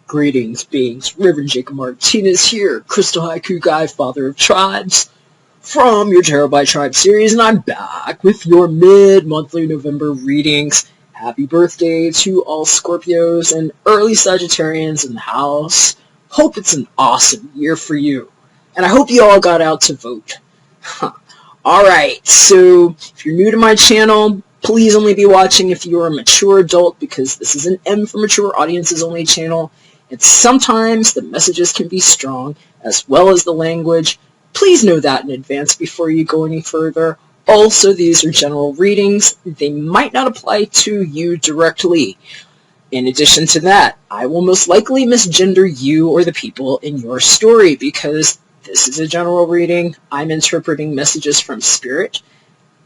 Greetings, beings. Reverend Jakob Martinez here, Crystal Haiku Guy, Father of Tribes, from your Tarot by Tribe series, and I'm back with your mid-monthly November readings. Happy birthday to all Scorpios and early Sagittarians in the house. Hope it's an awesome year for you, and I hope you all got out to vote. Alright, so if you're new to my channel, please only be watching if you're a mature adult, because this is an M for mature audiences only channel, and sometimes the messages can be strong, as well as the language. Please know that in advance before you go any further. Also, these are general readings. They might not apply to you directly. In addition to that, I will most likely misgender you or the people in your story, because this is a general reading. I'm interpreting messages from spirit,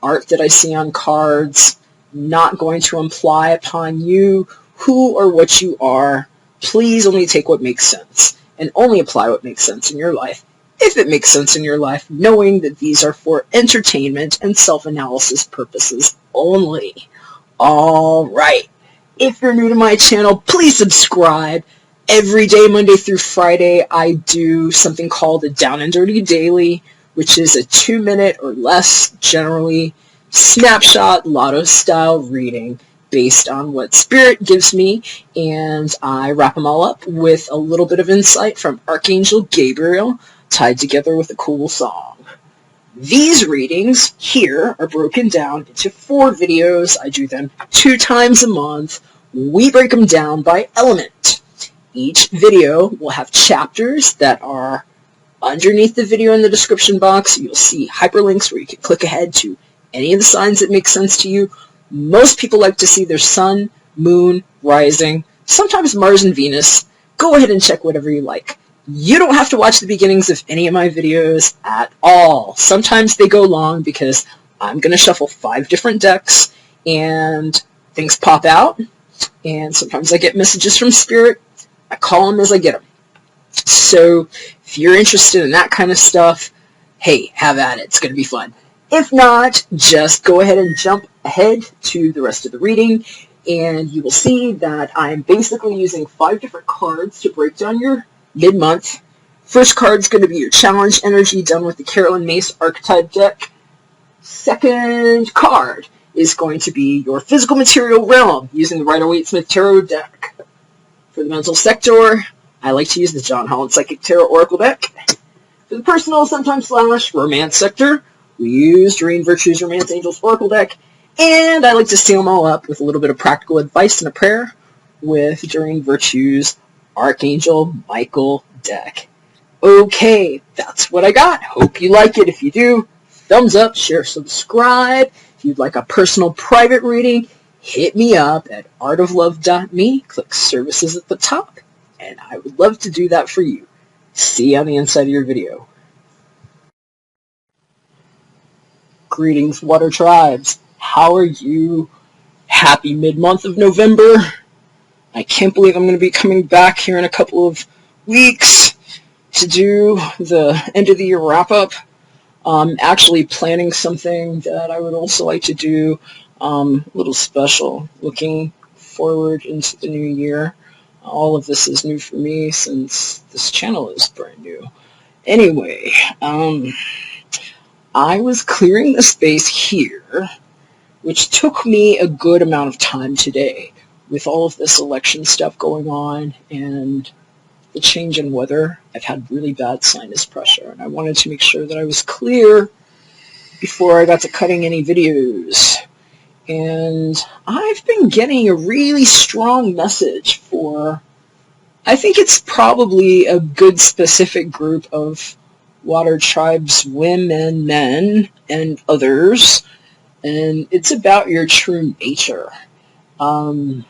art that I see on cards, not going to imply upon you who or what you are. Please only take what makes sense, and only apply what makes sense in your life, if it makes sense in your life, knowing that these are for entertainment and self-analysis purposes only. Alright, if you're new to my channel, please subscribe. Every day, Monday through Friday, I do something called a Down and Dirty Daily, which is a 2-minute or less, generally, snapshot, lotto-style reading based on what Spirit gives me, and I wrap them all up with a little bit of insight from Archangel Gabriel, tied together with a cool song. These readings here are broken down into 4 videos. I do them 2 times a month. We break them down by element. Each video will have chapters that are underneath the video in the description box. You'll see hyperlinks where you can click ahead to any of the signs that make sense to you. Most people like to see their sun, moon, rising, sometimes Mars and Venus. Go ahead and check whatever you like. You don't have to watch the beginnings of any of my videos at all. Sometimes they go long because I'm going to shuffle 5 different decks and things pop out. And sometimes I get messages from Spirit. I call them as I get them. So if you're interested in that kind of stuff, hey, have at it. It's going to be fun. If not, just go ahead and jump ahead to the rest of the reading, and you will see that I'm basically using 5 different cards to break down your mid-month. First card's going to be your challenge energy, done with the Carolyn Mace archetype deck. Second card is going to be your physical material realm, using the Rider-Waite-Smith Tarot deck. For the mental sector, I like to use the John Holland Psychic Tarot Oracle deck. For the personal, sometimes / romance sector, we use Doreen Virtue's Romance Angels Oracle deck, and I like to seal them all up with a little bit of practical advice and a prayer with Doreen Virtue's Archangel Michael deck. Okay, that's what I got. Hope you like it. If you do, thumbs up, share, subscribe. If you'd like a personal private reading, hit me up at artoflove.me. Click services at the top, and I would love to do that for you. See you on the inside of your video. Greetings, Water Tribes. How are you? Happy mid-month of November. I can't believe I'm going to be coming back here in a couple of weeks to do the end of the year wrap-up. Actually planning something that I would also like to do, a little special, looking forward into the new year. All of this is new for me since this channel is brand new. Anyway, I was clearing the space here, which took me a good amount of time today with all of this election stuff going on and the change in weather. I've had really bad sinus pressure, and I wanted to make sure that I was clear before I got to cutting any videos. And I've been getting a really strong message for, I think it's probably a good specific group of Water Tribes women, men, and others, and it's about your true nature. Where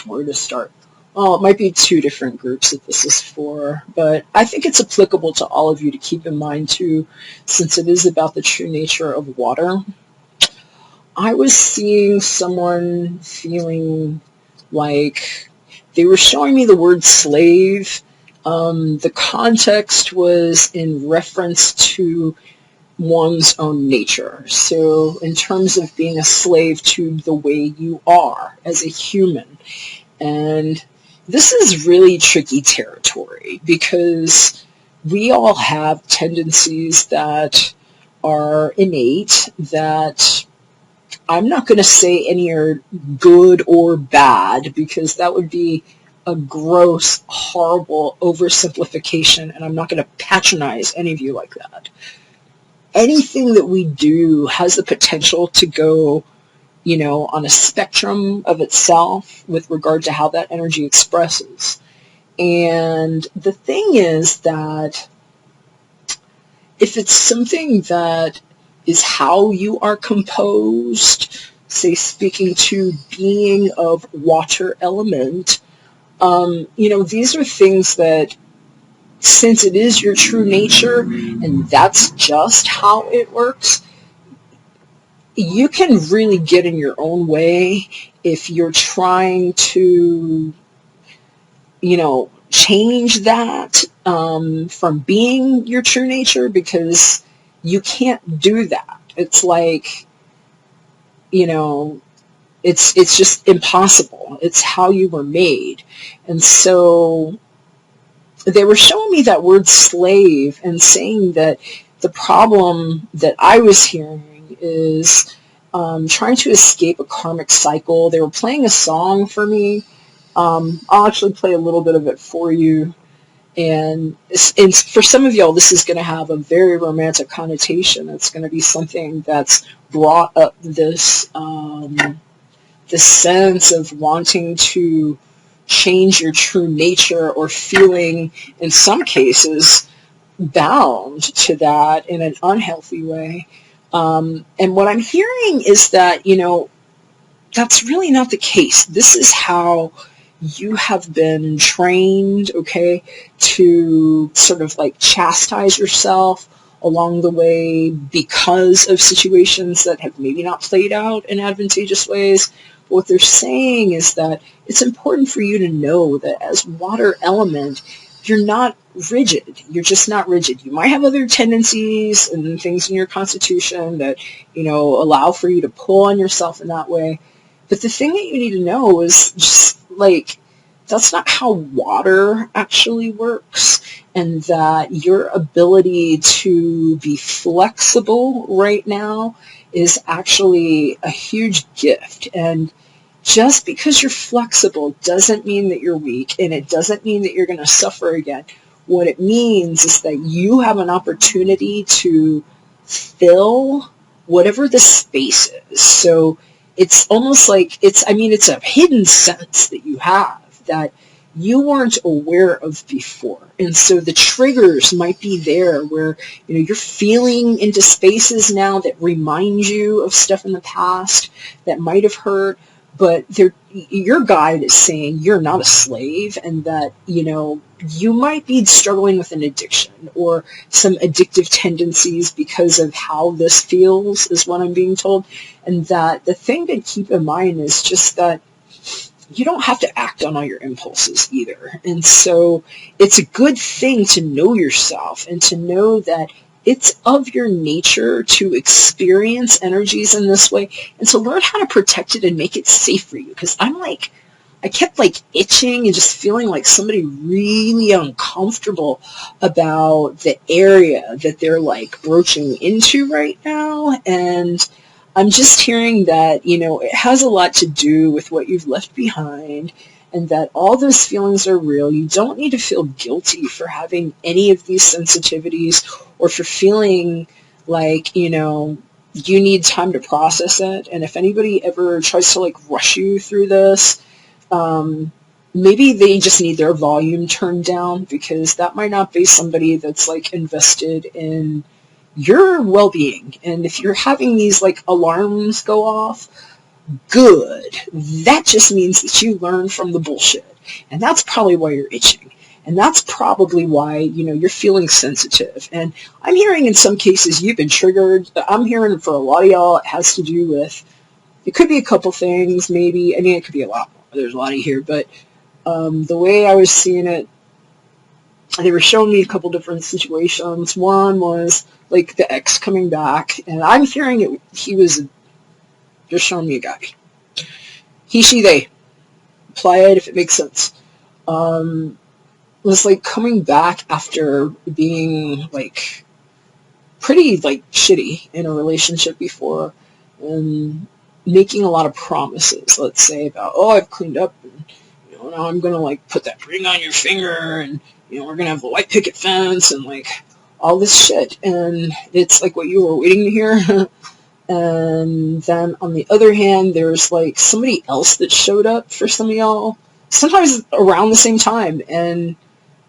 to start? Well, it might be 2 different groups that this is for, but I think it's applicable to all of you to keep in mind too, since it is about the true nature of water. I was seeing someone feeling like they were showing me the word slave. The context was in reference to one's own nature. So in terms of being a slave to the way you are as a human. And this is really tricky territory because we all have tendencies that are innate that I'm not going to say any are good or bad because that would be a gross, horrible oversimplification, and I'm not going to patronize any of you like that. Anything that we do has the potential to go, on a spectrum of itself with regard to how that energy expresses. And the thing is that if it's something that is how you are composed, say speaking to being of water element, these are things that, since it is your true nature and that's just how it works, you can really get in your own way if you're trying to, change that from being your true nature, because you can't do that. It's like, it's just impossible. It's how you were made. And so they were showing me that word slave and saying that the problem that I was hearing is trying to escape a karmic cycle. They were playing a song for me. I'll actually play a little bit of it for you. And for some of y'all, this is going to have a very romantic connotation. It's going to be something that's brought up this sense of wanting to change your true nature, or feeling, in some cases, bound to that in an unhealthy way. And what I'm hearing is that, that's really not the case. This is how you have been trained, okay, to sort of like chastise yourself along the way because of situations that have maybe not played out in advantageous ways. But what they're saying is that it's important for you to know that as water element, you're not rigid. You're just not rigid. You might have other tendencies and things in your constitution that, allow for you to pull on yourself in that way. But the thing that you need to know is just like, that's not how water actually works, and that your ability to be flexible right now is actually a huge gift. And just because you're flexible doesn't mean that you're weak, and it doesn't mean that you're going to suffer again. What it means is that you have an opportunity to fill whatever the space is. So it's almost like it's a hidden sense that you have that you weren't aware of before. And so the triggers might be there where, you're feeling into spaces now that remind you of stuff in the past that might have hurt, but your guide is saying you're not a slave, and that, you might be struggling with an addiction or some addictive tendencies because of how this feels, is what I'm being told. And that the thing to keep in mind is just that you don't have to act on all your impulses either. And so it's a good thing to know yourself and to know that it's of your nature to experience energies in this way, and to learn how to protect it and make it safe for you. Because I kept itching and just feeling like somebody really uncomfortable about the area that they're broaching into right now. And I'm just hearing that, it has a lot to do with what you've left behind, and that all those feelings are real. You don't need to feel guilty for having any of these sensitivities, or for feeling like, you need time to process it. And if anybody ever tries to rush you through this, maybe they just need their volume turned down, because that might not be somebody that's invested in your well-being. And if you're having these alarms go off, good. That just means that you learn from the bullshit. And that's probably why you're itching. And that's probably why, you're feeling sensitive. And I'm hearing in some cases you've been triggered. I'm hearing for a lot of y'all it has to do with, it could be a couple things maybe. I mean, it could be a lot more. There's a lot of here. But the way I was seeing it, they were showing me a couple different situations. One was the ex coming back, and I'm hearing it. He was just showing me a guy. He, she, they. Apply it if it makes sense. was like coming back after being like pretty like shitty in a relationship before, and making a lot of promises, let's say, about, oh, I've cleaned up, and now I'm gonna like put that ring on your finger, and we're gonna have the white picket fence, and like all this shit, and it's like what you were waiting to hear. And then on the other hand, there's like somebody else that showed up for some of y'all, sometimes around the same time, and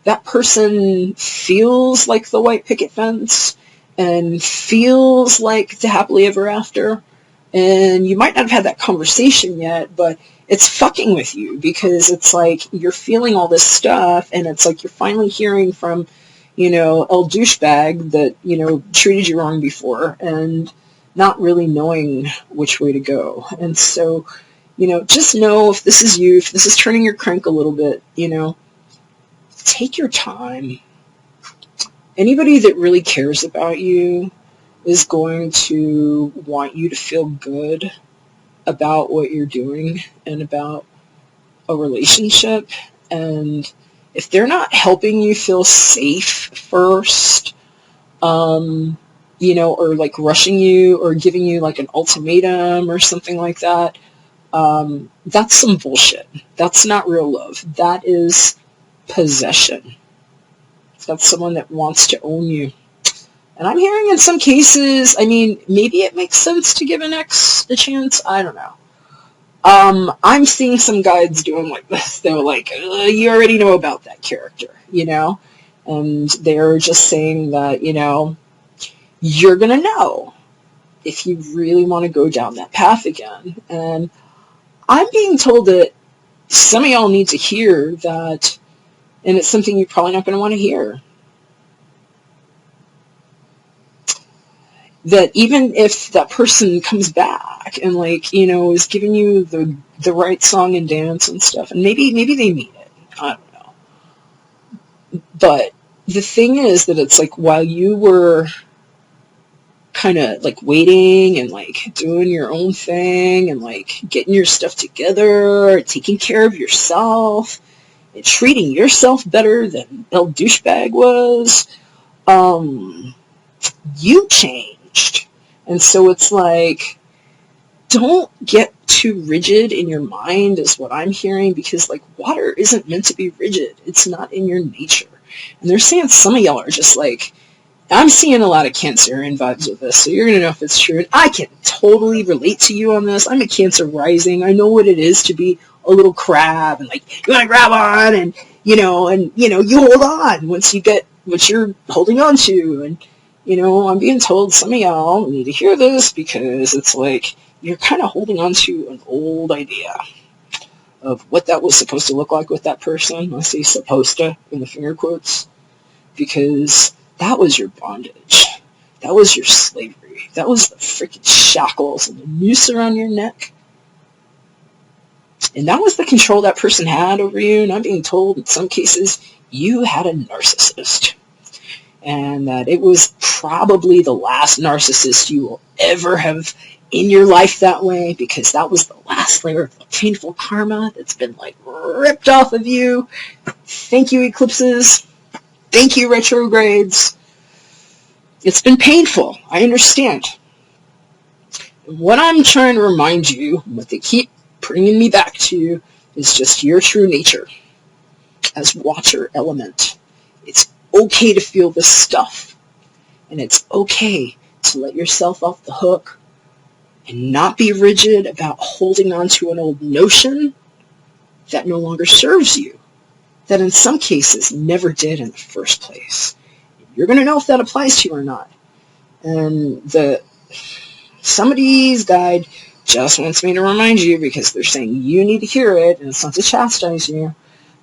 that person feels like the white picket fence and feels like the happily ever after. And you might not have had that conversation yet, but it's fucking with you, because it's like you're feeling all this stuff, and it's like you're finally hearing from, El douchebag that, treated you wrong before, and not really knowing which way to go. And so, just know, if this is you, if this is turning your crank a little bit, take your time. Anybody that really cares about you is going to want you to feel good about what you're doing and about a relationship. And if they're not helping you feel safe first, or like rushing you or giving you like an ultimatum or something like that, that's some bullshit. That's not real love. That is possession. That's someone that wants to own you. And I'm hearing in some cases, maybe it makes sense to give an ex a chance. I don't know. I'm seeing some guides doing like this. They're like, you already know about that character, and they're just saying that, you're going to know if you really want to go down that path again. And I'm being told that some of y'all need to hear that, and it's something you're probably not going to want to hear. That even if that person comes back and is giving you the right song and dance and stuff, and maybe they mean it, I don't know. But the thing is that it's like, while you were kind of like waiting and like doing your own thing and like getting your stuff together, taking care of yourself and treating yourself better than El Douchebag was, you changed. And so it's like, don't get too rigid in your mind is what I'm hearing, because like water isn't meant to be rigid. It's not in your nature. And they're saying some of y'all are just like, I'm seeing a lot of Cancerian vibes with this, so you're going to know if it's true. And I can totally relate to you on this. I'm a Cancer rising. I know what it is to be a little crab, and like, you want to grab on, and you hold on once you get what you're holding on to. And, I'm being told some of y'all need to hear this, because it's like you're kind of holding on to an old idea of what that was supposed to look like with that person. I say supposed to in the finger quotes, because that was your bondage. That was your slavery. That was the freaking shackles and the noose around your neck. And that was the control that person had over you. And I'm being told in some cases you had a narcissist. And that it was probably the last narcissist you will ever have in your life that way, because that was the last layer of the painful karma that's been like ripped off of you. Thank you, eclipses. Thank you, retrogrades. It's been painful. I understand. What I'm trying to remind you, what they keep bringing me back to, is just your true nature as water element. It's okay to feel this stuff. And it's okay to let yourself off the hook and not be rigid about holding on to an old notion that no longer serves you, that in some cases never did in the first place. You're going to know if that applies to you or not. And somebody's guide just wants me to remind you, because they're saying you need to hear it, and it's not to chastise you,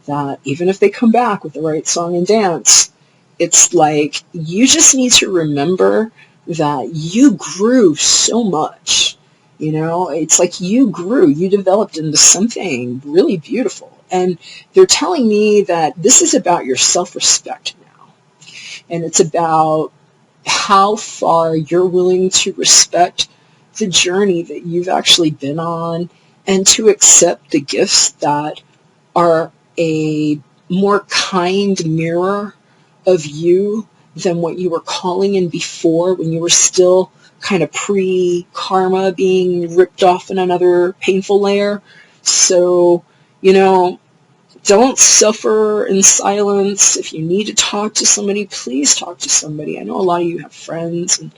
that even if they come back with the right song and dance, it's like you just need to remember that you grew so much. It's like you grew, you developed into something really beautiful. And they're telling me that this is about your self-respect now. And it's about how far you're willing to respect the journey that you've actually been on, and to accept the gifts that are a more kind mirror of you than what you were calling in before, when you were still kind of pre-karma being ripped off in another painful layer. So, don't suffer in silence. If you need to talk to somebody, please talk to somebody. I know a lot of you have friends and,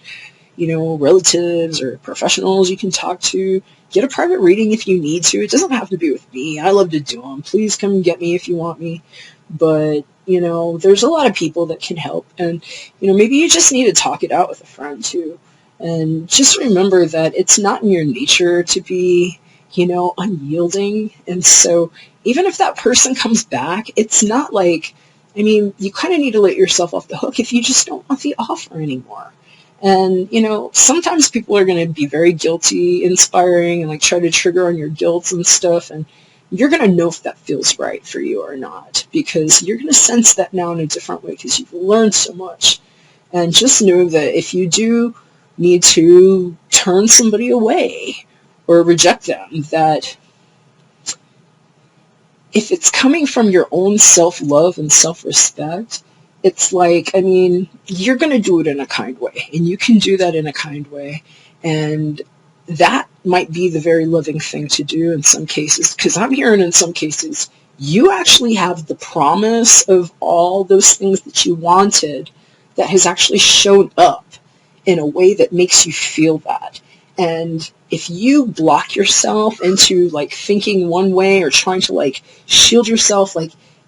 relatives or professionals you can talk to. Get a private reading if you need to. It doesn't have to be with me. I love to do them. Please come and get me if you want me. But, there's a lot of people that can help. And, maybe you just need to talk it out with a friend too. And just remember that it's not in your nature to be, unyielding. And so even if that person comes back, it's not like, you kind of need to let yourself off the hook if you just don't want the offer anymore. And, sometimes people are going to be very guilty inspiring and try to trigger on your guilt and stuff. And you're going to know if that feels right for you or not, because you're going to sense that now in a different way because you've learned so much. And just know that if you do need to turn somebody away or reject them, that if it's coming from your own self-love and self-respect, it's you're going to do it in a kind way, and you can do that in a kind way, and that might be the very loving thing to do in some cases, because I'm hearing in some cases you actually have the promise of all those things that you wanted that has actually shown up in a way that makes you feel that. And if you block yourself into thinking one way or trying to shield yourself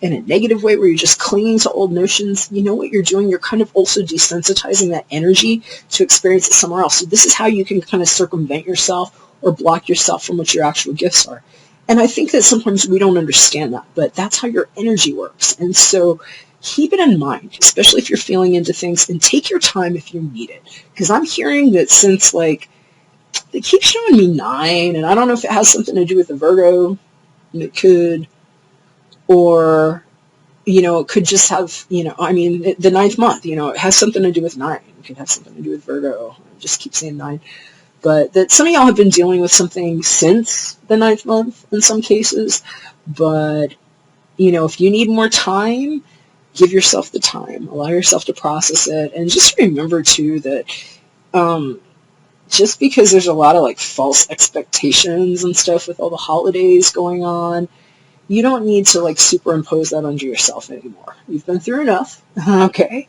in a negative way where you're just clinging to old notions, you know what you're doing? You're kind of also desensitizing that energy to experience it somewhere else. So this is how you can kind of circumvent yourself or block yourself from what your actual gifts are. And I think that sometimes we don't understand that, but that's how your energy works. And so keep it in mind, especially if you're feeling into things, and take your time if you need it. Because I'm hearing that since they keep showing me 9, and I don't know if it has something to do with the Virgo. It could, or, it could just have, the 9th month, it has something to do with 9. It could have something to do with Virgo. I just keep saying 9. But that some of y'all have been dealing with something since the 9th month in some cases. But, if you need more time, give yourself the time. Allow yourself to process it. And just remember, too, that just because there's a lot of false expectations and stuff with all the holidays going on, you don't need to superimpose that onto yourself anymore. You've been through enough, okay?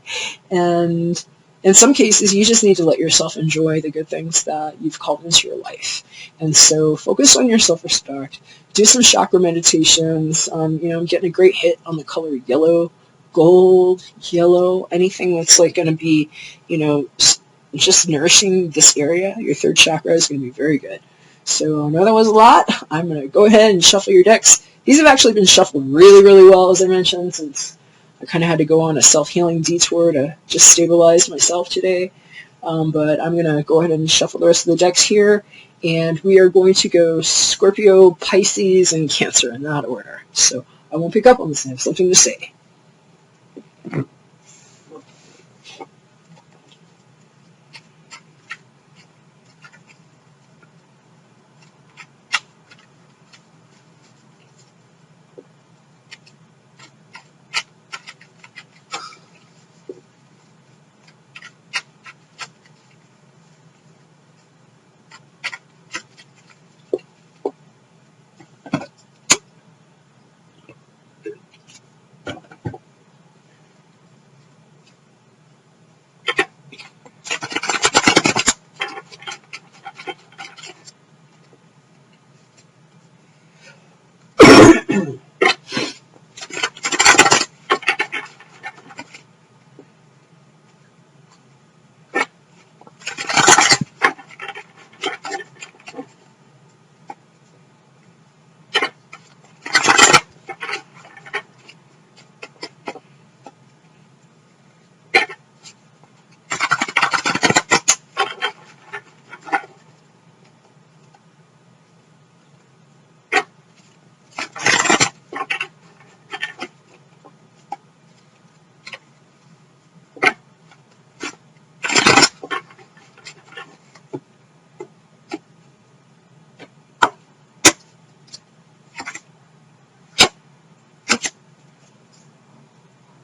And in some cases, you just need to let yourself enjoy the good things that you've called into your life. And so focus on your self-respect. Do some chakra meditations. I'm getting a great hit on the color yellow, gold, yellow, anything that's going to be, just nourishing this area. Your 3rd chakra is going to be very good. So I know that was a lot. I'm going to go ahead and shuffle your decks. These have actually been shuffled really, really well, as I mentioned, since I kind of had to go on a self-healing detour to just stabilize myself today. But I'm going to go ahead and shuffle the rest of the decks here. And we are going to go Scorpio, Pisces, and Cancer in that order. So I won't pick up on this. I have something to say.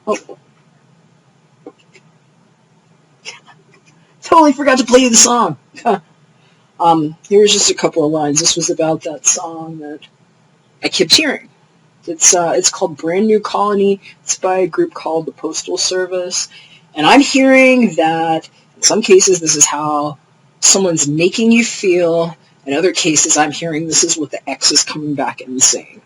Oh, totally forgot to play you the song. Here's just a couple of lines. This was about that song that I kept hearing. It's called Brand New Colony. It's by a group called the Postal Service. And I'm hearing that in some cases this is how someone's making you feel. In other cases, I'm hearing this is what the ex is coming back and saying.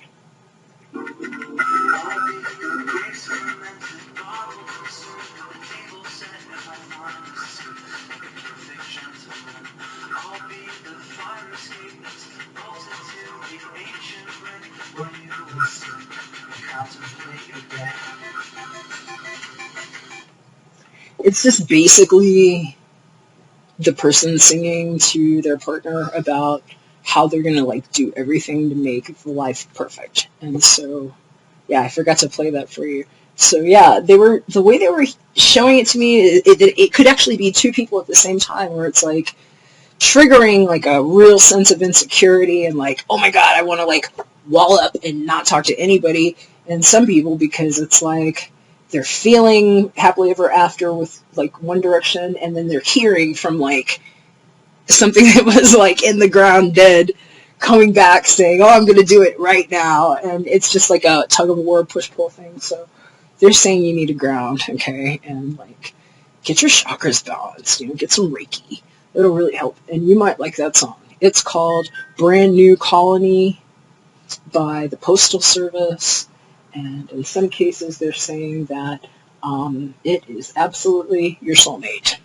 It's just basically the person singing to their partner about how they're going to like do everything to make life perfect. And so, yeah, I forgot to play that for you. So yeah, the way they were showing it to me, it could actually be two people at the same time, where it's like triggering like a real sense of insecurity and like, oh my god, I want to like wall up and not talk to anybody. And some people, because it's like they're feeling happily ever after with like one direction, and then they're hearing from like something that was like in the ground dead coming back saying, oh, I'm going to do it right now. And it's just like a tug of war, push-pull thing. So they're saying you need a ground, okay? And like get your chakras balanced, get some Reiki. It'll really help. And you might like that song. It's called Brand New Colony by the Postal Service. And in some cases, they're saying that it is absolutely your soulmate.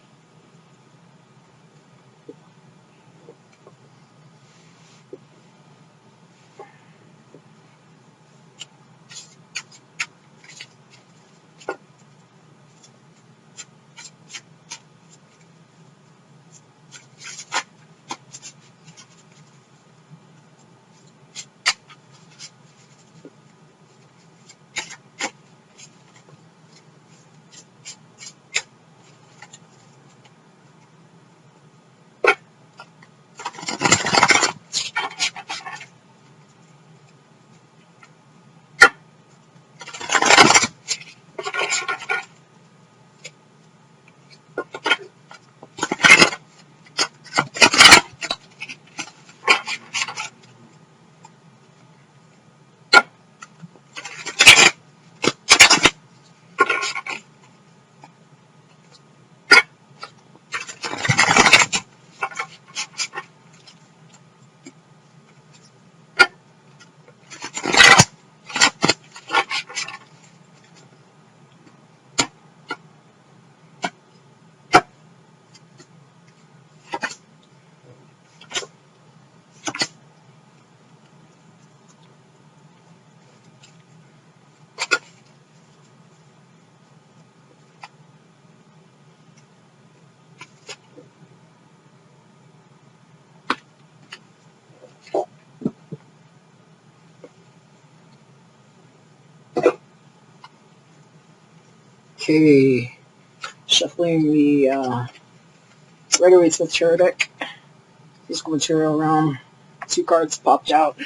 Okay, shuffling the Rider-Waite-Smith Tarot deck. Physical material realm. 2 cards popped out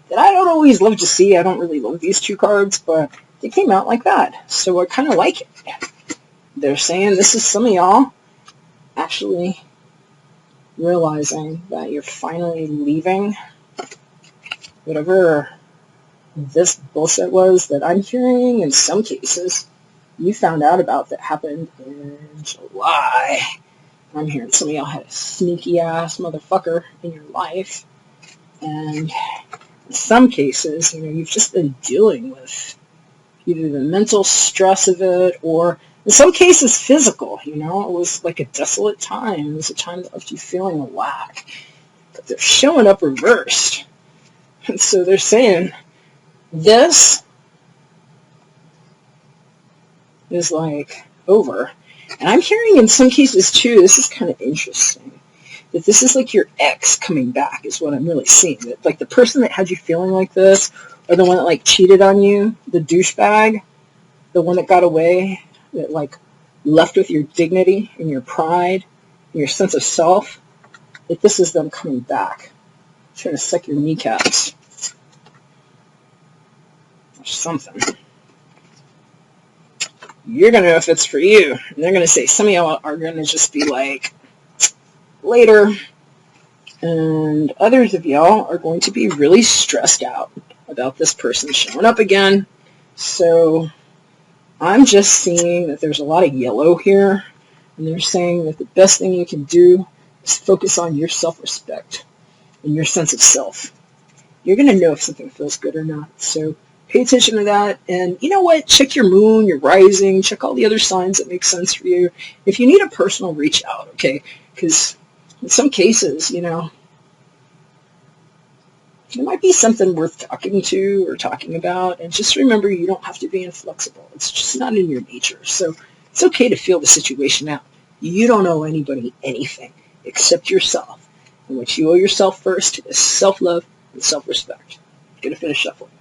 that I don't always love to see. I don't really love these 2 cards, but they came out like that, so I kind of like it. They're saying this is some of y'all actually realizing that you're finally leaving whatever this bullshit was that I'm hearing in some cases you found out about that happened in July. I'm hearing some of y'all had a sneaky ass motherfucker in your life, and in some cases, you've just been dealing with either the mental stress of it, or in some cases physical. It was like a desolate time. It was a time that left you feeling a lack, but they're showing up reversed. And so they're saying this is like over. And I'm hearing in some cases too, this is kind of interesting, that this is like your ex coming back is what I'm really seeing. That like the person that had you feeling like this, or the one that like cheated on you, the douchebag, the one that got away, that like left with your dignity and your pride and your sense of self, that this is them coming back, trying to suck your kneecaps. Or something. you're going to know if it's for you. And they're going to say, some of y'all are going to just be like, later. And others of y'all are going to be really stressed out about this person showing up again. So I'm just seeing that there's a lot of yellow here. And they're saying that the best thing you can do is focus on your self-respect and your sense of self. You're going to know if something feels good or not. So pay attention to that. And you know what? Check your moon, your rising, check all the other signs that make sense for you. If you need a personal, reach out, okay? Because in some cases, you know, there might be something worth talking to or talking about. And just remember, you don't have to be inflexible. It's just not in your nature. So it's okay to feel the situation out. You don't owe anybody anything except yourself. And what you owe yourself first is self-love and self-respect. Gonna finish shuffling.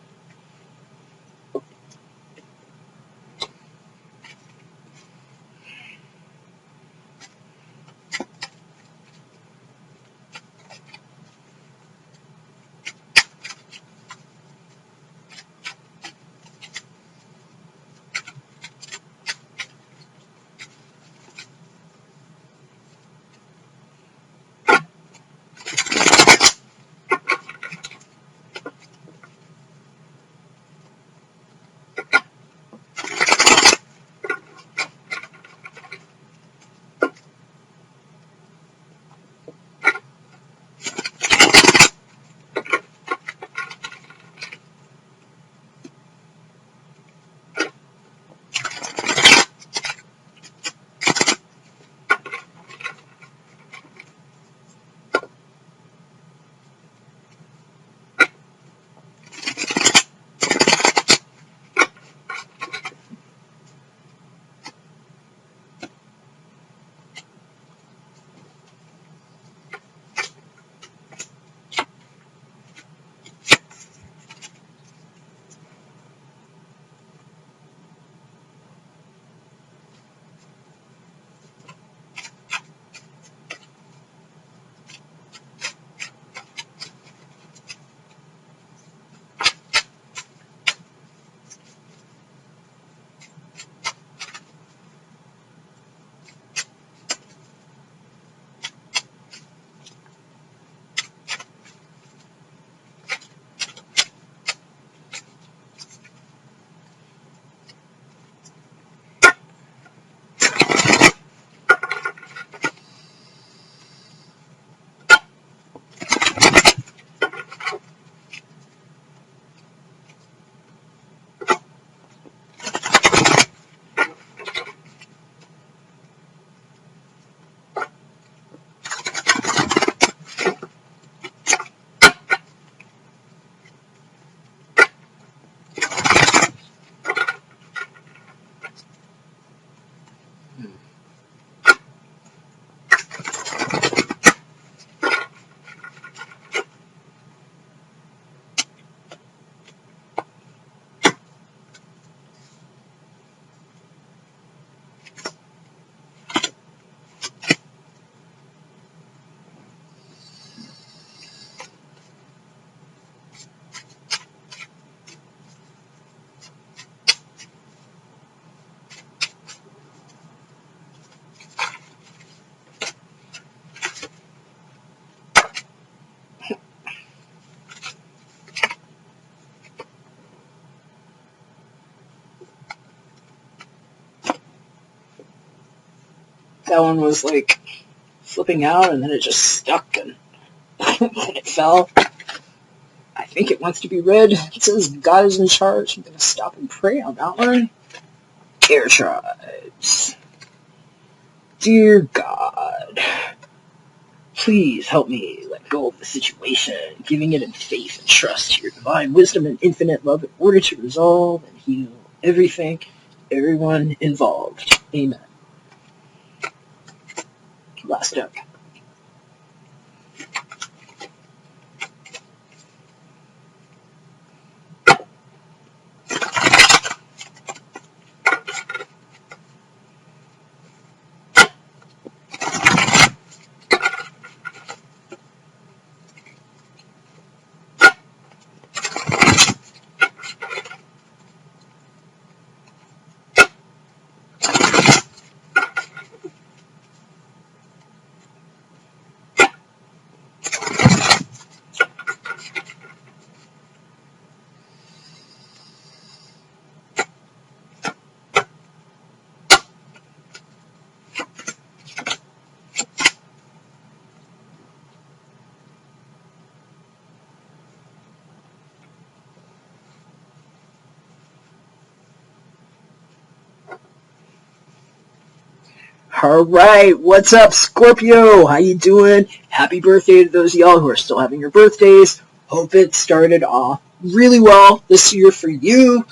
That one was like flipping out and then it just stuck and then it fell. I think it wants to be read. It says God is in charge. I'm going to stop and pray on that one. Air tribes. Dear God, please help me let go of the situation, giving it in faith and trust to your divine wisdom and infinite love in order to resolve and heal everything, everyone involved. Amen. Last up. All right, what's up, Scorpio? How you doing? Happy birthday to those of y'all who are still having your birthdays. Hope it started off really well this year for you.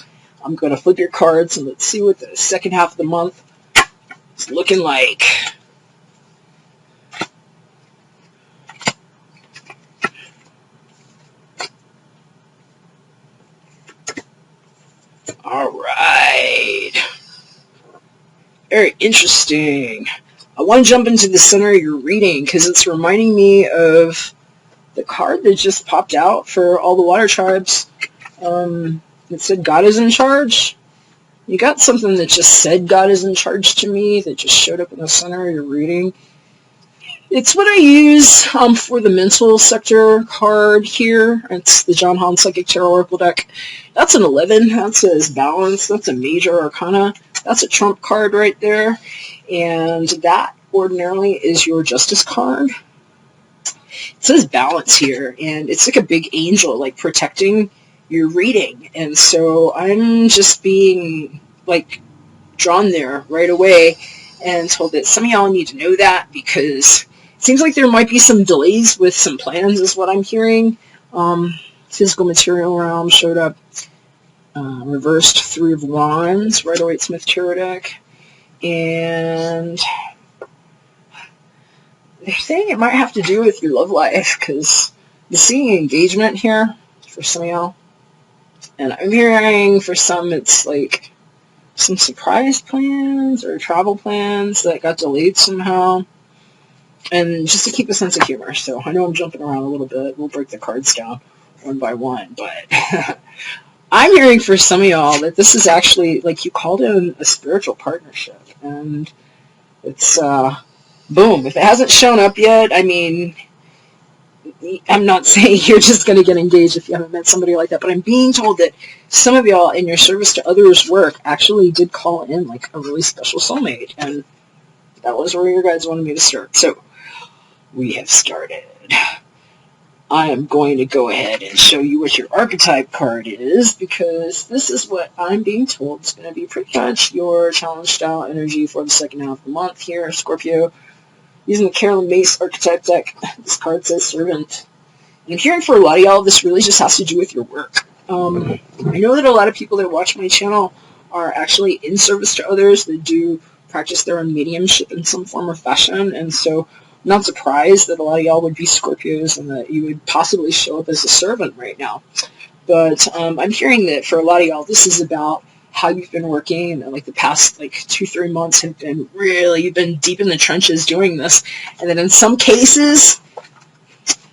I'm going to flip your cards and let's see what the second half of the month is looking like. All right. Very interesting. I want to jump into the center of your reading because it's reminding me of the card that just popped out for all the water tribes. It said God is in charge. You got something that just said God is in charge to me that just showed up in the center of your reading. It's what I use for the mental sector card here. It's the John Hahn Psychic Tarot Oracle deck. That's an 11. That says balance. That's a major arcana. That's a trump card right there. And that ordinarily is your justice card. It says balance here, and it's like a big angel, like protecting your reading. And so I'm just being like drawn there right away and told that some of y'all need to know that because it seems like there might be some delays with some plans is what I'm hearing. Physical material realm showed up. Reversed 3 of Wands, Rider-Waite-Smith Tarot deck. And they're saying it might have to do with your love life because I'm seeing engagement here for some of y'all. And I'm hearing for some it's like some surprise plans or travel plans that got delayed somehow. And just to keep a sense of humor. So I know I'm jumping around a little bit. We'll break the cards down one by one. But I'm hearing for some of y'all that this is actually, like, you called in a spiritual partnership. And it's, boom. If it hasn't shown up yet, I mean, I'm not saying you're just going to get engaged if you haven't met somebody like that, but I'm being told that some of y'all in your service to others work actually did call in, like, a really special soulmate. And that was where your guys wanted me to start. So we have started. I am going to go ahead and show you what your archetype card is because this is what I'm being told is going to be pretty much your challenge style energy for the second half of the month here, Scorpio. Using the Carolyn Mace archetype deck, this card says servant. And I'm hearing for a lot of y'all, this really just has to do with your work. I know that a lot of people that watch my channel are actually in service to others that do practice their own mediumship in some form or fashion, and so I'm not surprised that a lot of y'all would be Scorpios and that you would possibly show up as a servant right now. But I'm hearing that for a lot of y'all, this is about how you've been working, and like the past 2-3 months have been really, you've been deep in the trenches doing this, and then in some cases,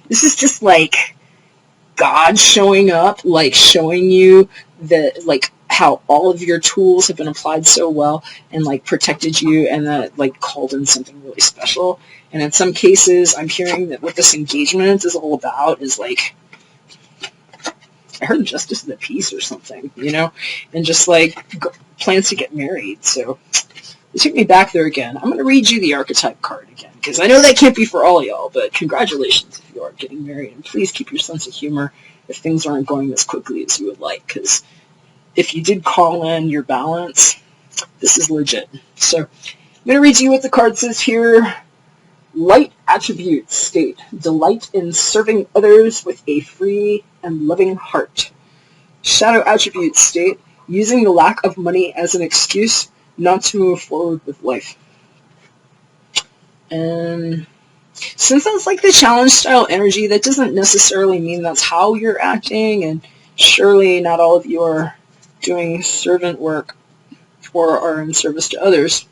this is just like God showing up, like showing you that, like, how all of your tools have been applied so well and like protected you and that like called in something really special. And in some cases, I'm hearing that what this engagement is all about is like, I heard justice of the peace or something, you know, and just like plans to get married. So it took me back there again. I'm going to read you the archetype card again because I know that can't be for all y'all, but congratulations if you are getting married. And please keep your sense of humor if things aren't going as quickly as you would like, because if you did call in your balance, this is legit. So I'm going to read to you what the card says here. Light attributes state, delight in serving others with a free and loving heart. Shadow attributes state, using the lack of money as an excuse not to move forward with life. And since that's like the challenge style energy, that doesn't necessarily mean that's how you're acting, and surely not all of you are doing servant work or are in service to others.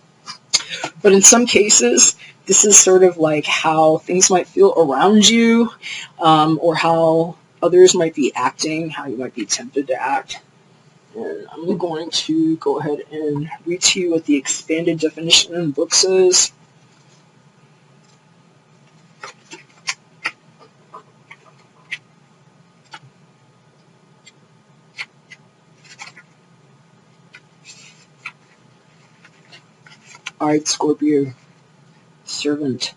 But in some cases, this is sort of like how things might feel around you, or how others might be acting, how you might be tempted to act. And I'm going to go ahead and read to you what the expanded definition in the book says. Alright, Scorpio. Servant.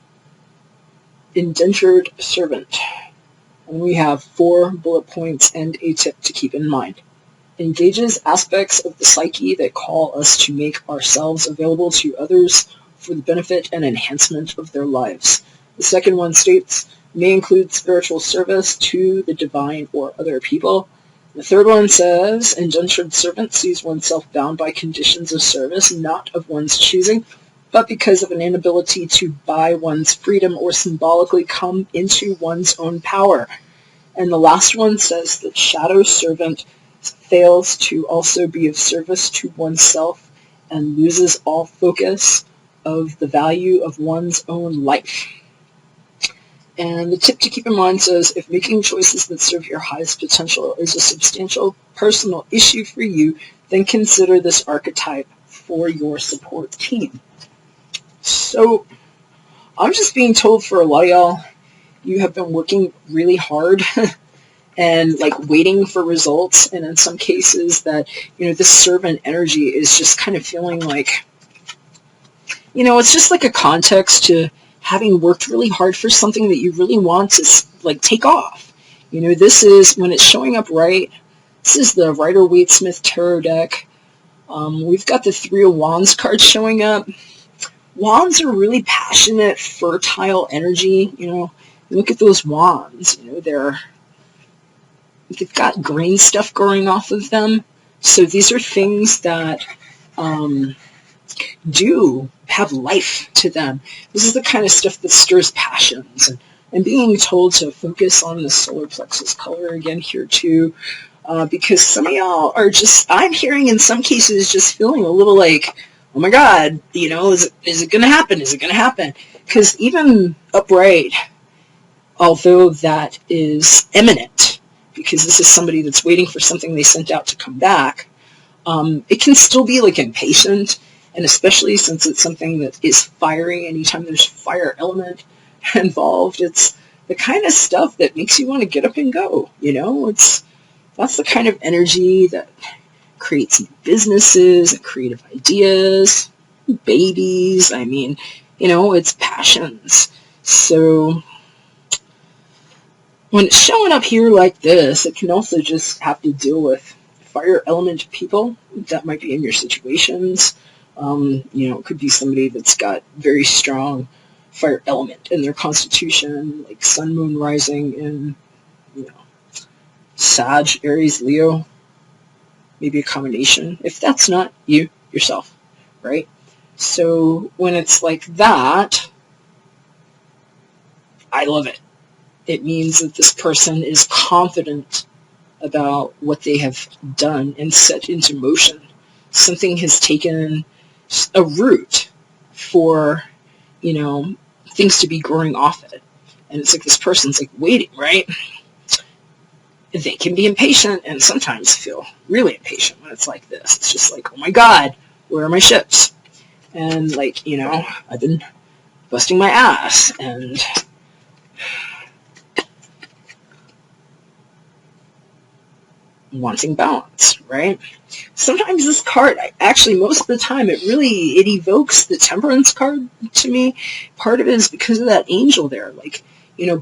Indentured servant. And we have 4 bullet points and a tip to keep in mind. Engages aspects of the psyche that call us to make ourselves available to others for the benefit and enhancement of their lives. The second one states, may include spiritual service to the divine or other people. The third one says, indentured servant sees oneself bound by conditions of service, not of one's choosing, but because of an inability to buy one's freedom or symbolically come into one's own power. And the last one says that shadow servant fails to also be of service to oneself and loses all focus of the value of one's own life. And the tip to keep in mind says, if making choices that serve your highest potential is a substantial personal issue for you, then consider this archetype for your support team. So, I'm just being told for a lot of y'all, you have been working really hard and like waiting for results, and in some cases that, this servant energy is just kind of feeling like, it's just like a context to having worked really hard for something that you really want to like take off. This is, when it's showing up right, this is the Rider-Waite-Smith Tarot deck. We've got the Three of Wands card showing up. Wands are really passionate, fertile energy. Look at those wands. They've got green stuff growing off of them. So these are things that do have life to them. This is the kind of stuff that stirs passions. And being told to focus on the solar plexus color again here too, because some of y'all are just, I'm hearing in some cases just feeling a little like, oh my God, is it going to happen? Is it going to happen? Because even upright, although that is imminent, because this is somebody that's waiting for something they sent out to come back, it can still be like impatient. And especially since it's something that is fiery, anytime there's fire element involved, it's the kind of stuff that makes you want to get up and go. That's the kind of energy that creates businesses, creative ideas, babies. It's passions. So when it's showing up here like this, it can also just have to deal with fire element people that might be in your situations. It could be somebody that's got very strong fire element in their constitution, like sun, moon, rising in, Sag, Aries, Leo, maybe a combination, if that's not you, yourself, right? So when it's like that, I love it. It means that this person is confident about what they have done and set into motion. Something has taken a root for, things to be growing off it. And it's like this person's like waiting, right? They can be impatient and sometimes feel really impatient when it's like this. It's just like, oh my God, where are my ships? And like, I've been busting my ass and wanting balance, right? Sometimes this card, actually most of the time, it evokes the Temperance card to me. Part of it is because of that angel there, like,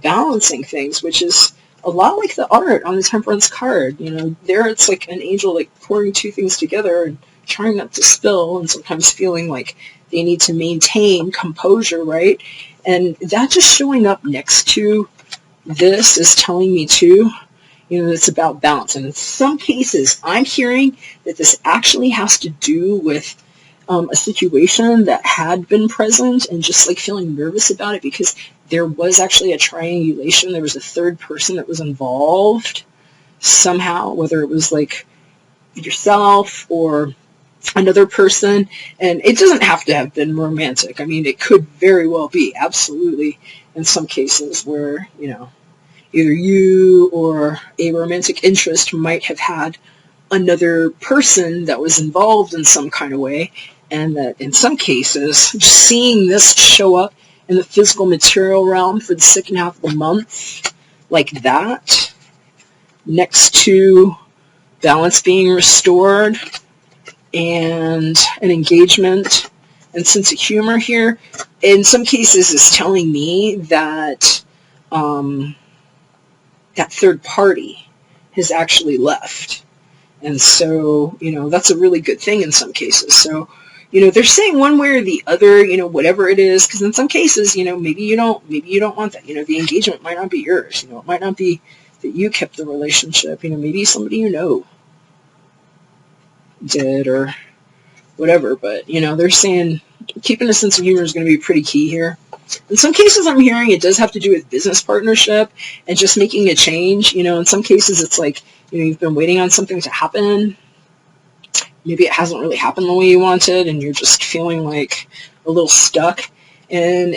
balancing things, which is a lot like the art on the Temperance card. There it's like an angel like pouring two things together and trying not to spill, and sometimes feeling like they need to maintain composure, right? And that just showing up next to this is telling me too, it's about balance. And in some cases, I'm hearing that this actually has to do with a situation that had been present and just like feeling nervous about it because there was actually a triangulation. There was a third person that was involved somehow, whether it was like yourself or another person. And it doesn't have to have been romantic. It could very well be, absolutely, in some cases where, either you or a romantic interest might have had another person that was involved in some kind of way, and that in some cases, just seeing this show up in the physical material realm for the second half of the month, like that, next to balance being restored and an engagement and sense of humor here, in some cases is telling me that that third party has actually left. And so, that's a really good thing in some cases. So, You know, they're saying one way or the other, you know, whatever it is, because in some cases, you know, maybe you don't want that. You know, the engagement might not be yours. You know, it might not be that you kept the relationship. You know, maybe somebody you know did or whatever. But, you know, they're saying keeping a sense of humor is going to be pretty key here. In some cases, I'm hearing it does have to do with business partnership and just making a change. You know, in some cases, it's like, you know, you've been waiting on something to happen. Maybe it hasn't really happened the way you wanted, and you're just feeling like a little stuck. And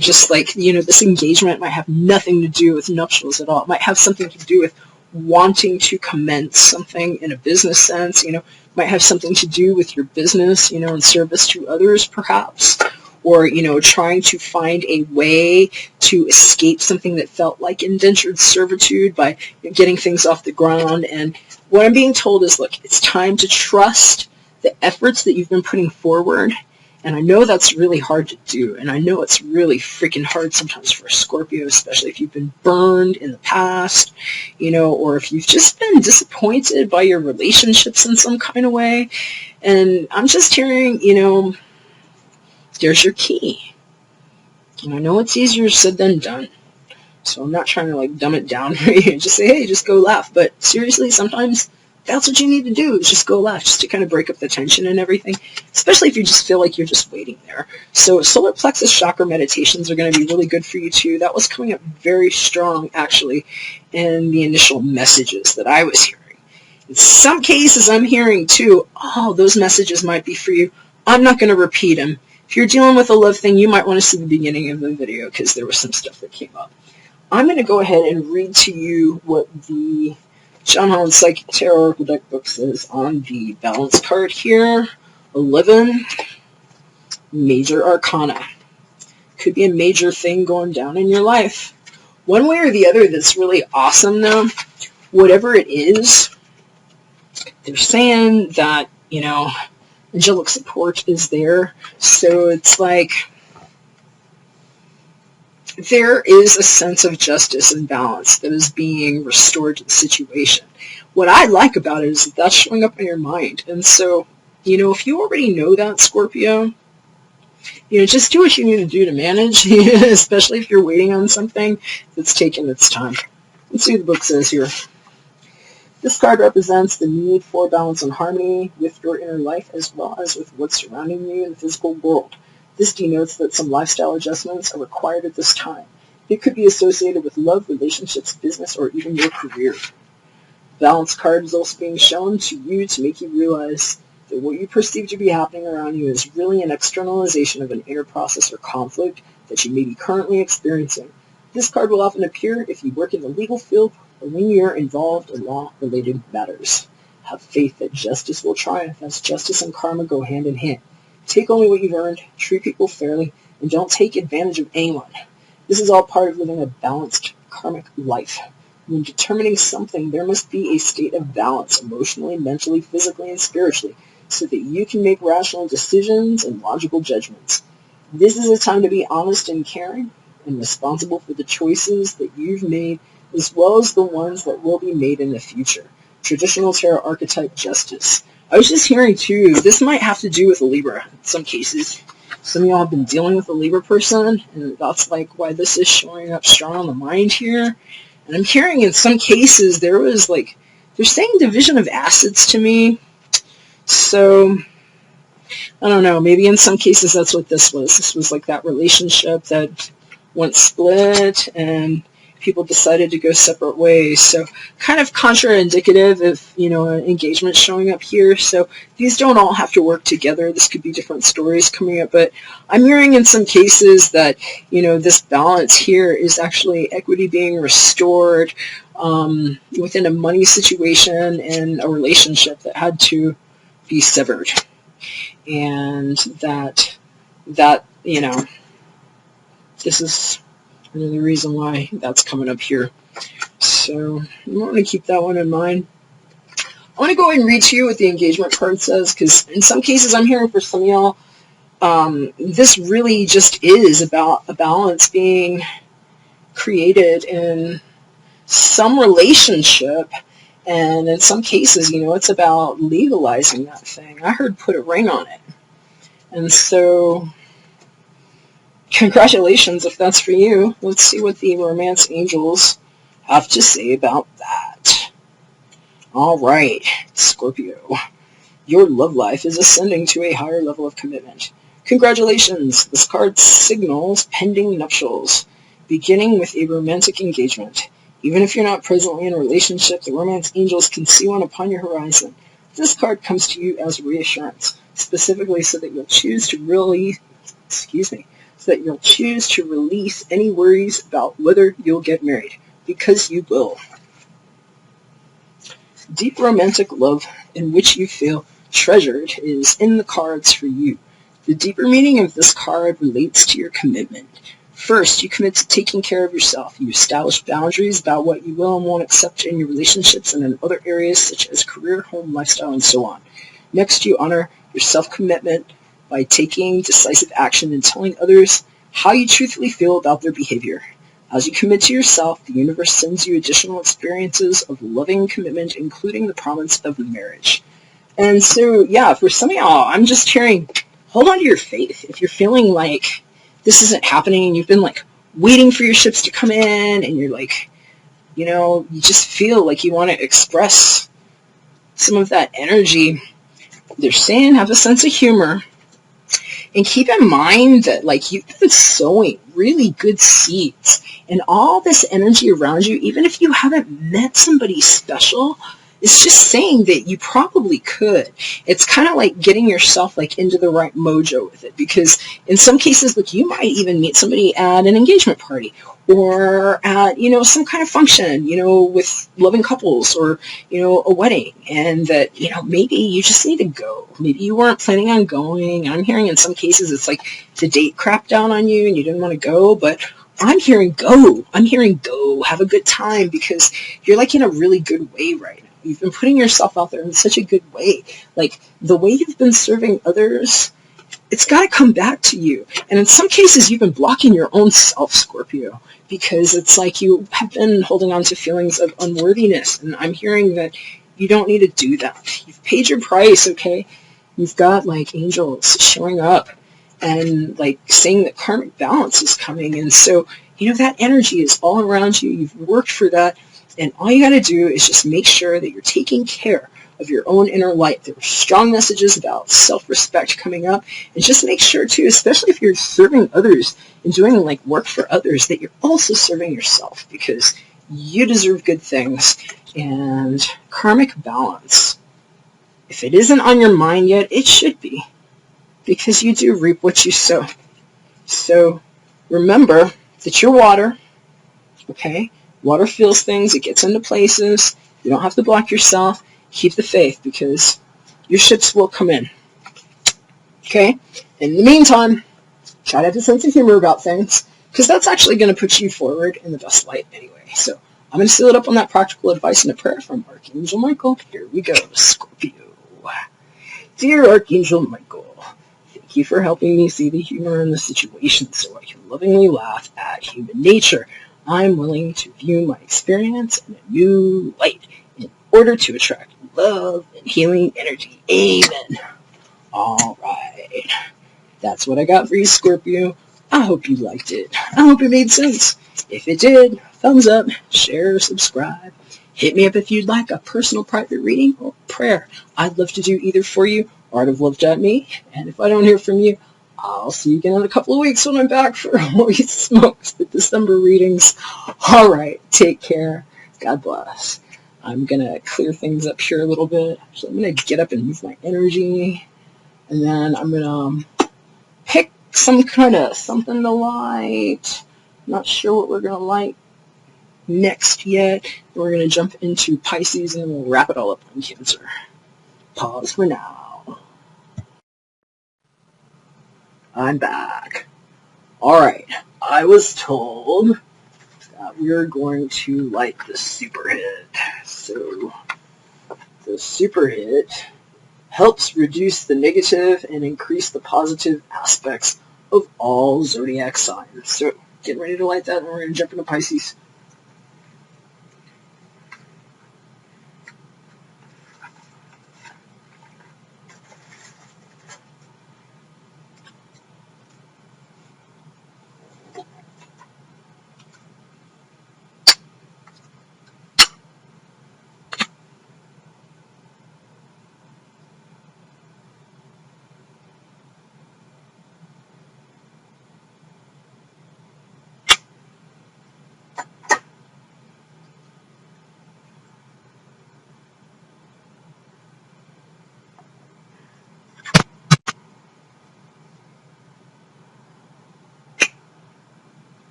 just like, you know, this engagement might have nothing to do with nuptials at all. It might have something to do with wanting to commence something in a business sense. You know, it might have something to do with your business, you know, in service to others, perhaps. Or, you know, trying to find a way to escape something that felt like indentured servitude by getting things off the ground. And what I'm being told is, look, it's time to trust the efforts that you've been putting forward. And I know that's really hard to do. And I know it's really freaking hard sometimes for a Scorpio, especially if you've been burned in the past, you know, or if you've just been disappointed by your relationships in some kind of way. And I'm just hearing, you know, there's your key. And I know it's easier said than done. So I'm not trying to like dumb it down for you and just say, hey, just go laugh. But seriously, sometimes that's what you need to do, is just go laugh, just to kind of break up the tension and everything, especially if you just feel like you're just waiting there. So solar plexus chakra meditations are going to be really good for you too. That was coming up very strong, actually, in the initial messages that I was hearing. In some cases, I'm hearing too, oh, those messages might be for you. I'm not going to repeat them. If you're dealing with a love thing, you might want to see the beginning of the video because there was some stuff that came up. I'm going to go ahead and read to you what the John Holland Psychic Tarot Oracle Deck book says on the balance card here. 11, Major Arcana. Could be a major thing going down in your life. One way or the other that's really awesome, though, whatever it is, they're saying that, you know, angelic support is there. So it's like there is a sense of justice and balance that is being restored to the situation. What I like about it is that that's showing up in your mind. And so, you know, if you already know that, Scorpio, you know, just do what you need to do to manage, especially if you're waiting on something that's taking its time. Let's see what the book says here. This card represents the need for balance and harmony with your inner life as well as with what's surrounding you in the physical world. This denotes that some lifestyle adjustments are required at this time. It could be associated with love, relationships, business, or even your career. Balance card is also being shown to you to make you realize that what you perceive to be happening around you is really an externalization of an inner process or conflict that you may be currently experiencing. This card will often appear if you work in the legal field or when you're involved in law-related matters. Have faith that justice will triumph, as justice and karma go hand in hand. Take only what you've earned, treat people fairly, and don't take advantage of anyone. This is all part of living a balanced karmic life. When determining something, there must be a state of balance emotionally, mentally, physically, and spiritually, so that you can make rational decisions and logical judgments. This is a time to be honest and caring and responsible for the choices that you've made, as well as the ones that will be made in the future. Traditional tarot archetype justice. I was just hearing, too, this might have to do with a Libra in some cases. Some of y'all have been dealing with a Libra person, and that's like why this is showing up strong on the mind here. And I'm hearing in some cases there was like, they're saying division of assets to me. So, I don't know, maybe in some cases that's what this was. This was like that relationship that went split and people decided to go separate ways. So kind of contraindicative of, you know, an engagement showing up here. So these don't all have to work together. This could be different stories coming up. But I'm hearing in some cases that, you know, this balance here is actually equity being restored within a money situation and a relationship that had to be severed. And that, you know, this is another reason why that's coming up here. So you want to keep that one in mind. I want to go ahead and read to you what the engagement card says, because in some cases I'm hearing for some of y'all, this really just is about a balance being created in some relationship, and in some cases, you know, it's about legalizing that thing. I heard put a ring on it. And so, congratulations if that's for you. Let's see what the romance angels have to say about that. All right, Scorpio. Your love life is ascending to a higher level of commitment. Congratulations! This card signals pending nuptials, beginning with a romantic engagement. Even if you're not presently in a relationship, the romance angels can see one upon your horizon. This card comes to you as reassurance, specifically so that you'll choose to release any worries about whether you'll get married, because you will. Deep romantic love in which you feel treasured is in the cards for you. The deeper meaning of this card relates to your commitment. First, you commit to taking care of yourself. You establish boundaries about what you will and won't accept in your relationships and in other areas such as career, home, lifestyle, and so on. Next, you honor your self-commitment by taking decisive action and telling others how you truthfully feel about their behavior. As you commit to yourself, the universe sends you additional experiences of loving commitment, including the promise of marriage. And so, yeah, for some of y'all, I'm just hearing, hold on to your faith. If you're feeling like this isn't happening and you've been like waiting for your ships to come in and you're like, you just feel like you want to express some of that energy, they're saying have a sense of humor. And keep in mind that, like, you've been sowing really good seeds. And all this energy around you, even if you haven't met somebody special, is just saying that you probably could. It's kind of like getting yourself, like, into the right mojo with it. Because in some cases, like, you might even meet somebody at an engagement party. Or at, some kind of function, with loving couples, or, a wedding, and that, maybe you just need to go. Maybe you weren't planning on going. I'm hearing in some cases it's like the date crapped down on you and you didn't want to go, but I'm hearing go. I'm hearing go. Have a good time, because you're like in a really good way right now. You've been putting yourself out there in such a good way. Like, the way you've been serving others, it's got to come back to you. And in some cases, you've been blocking your own self, Scorpio, because it's like you have been holding on to feelings of unworthiness. And I'm hearing that you don't need to do that. You've paid your price, okay? You've got, like, angels showing up and, like, saying that karmic balance is coming. And so, that energy is all around you. You've worked for that. And all you got to do is just make sure that you're taking care of your own inner light. There are strong messages about self-respect coming up. And just make sure, too, especially if you're serving others and doing, like, work for others, that you're also serving yourself, because you deserve good things. And karmic balance, if it isn't on your mind yet, it should be, because you do reap what you sow. So remember that you're water, okay? Water feels things. It gets into places. You don't have to block yourself. Keep the faith, because your ships will come in. Okay? In the meantime, try to have a sense of humor about things, because that's actually going to put you forward in the best light anyway. So I'm going to seal it up on that practical advice and a prayer from Archangel Michael. Here we go, Scorpio. Dear Archangel Michael, thank you for helping me see the humor in the situation so I can lovingly laugh at human nature. I'm willing to view my experience in a new light in order to attract love and healing energy. Amen. All right. That's what I got for you, Scorpio. I hope you liked it. I hope it made sense. If it did, thumbs up, share, subscribe. Hit me up if you'd like a personal private reading or prayer. I'd love to do either for you, artoflove.me. And if I don't hear from you, I'll see you again in a couple of weeks when I'm back for Holy Smokes, the December readings. All right, take care. God bless. I'm going to clear things up here a little bit. Actually, I'm going to get up and move my energy. And then I'm going to pick some kind of something to light. Not sure what we're going to light next yet. We're going to jump into Pisces and we'll wrap it all up on Cancer. Pause for now. I'm back. Alright, I was told that we're going to light the super hit. So, the super hit helps reduce the negative and increase the positive aspects of all zodiac signs. So, get ready to light that and we're going to jump into Pisces.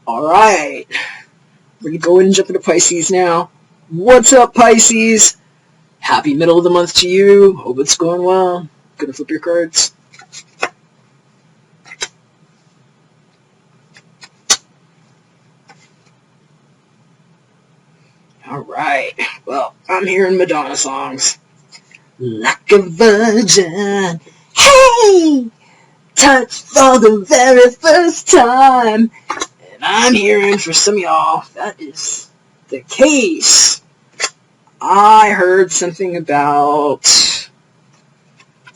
Alright, we're going to go ahead and jump into Pisces now. What's up, Pisces? Happy middle of the month to you. Hope it's going well. Gonna flip your cards. Alright, well, I'm hearing Madonna songs. Like a virgin, hey, touch for the very first time. And I'm hearing for some of y'all, that is the case. I heard something about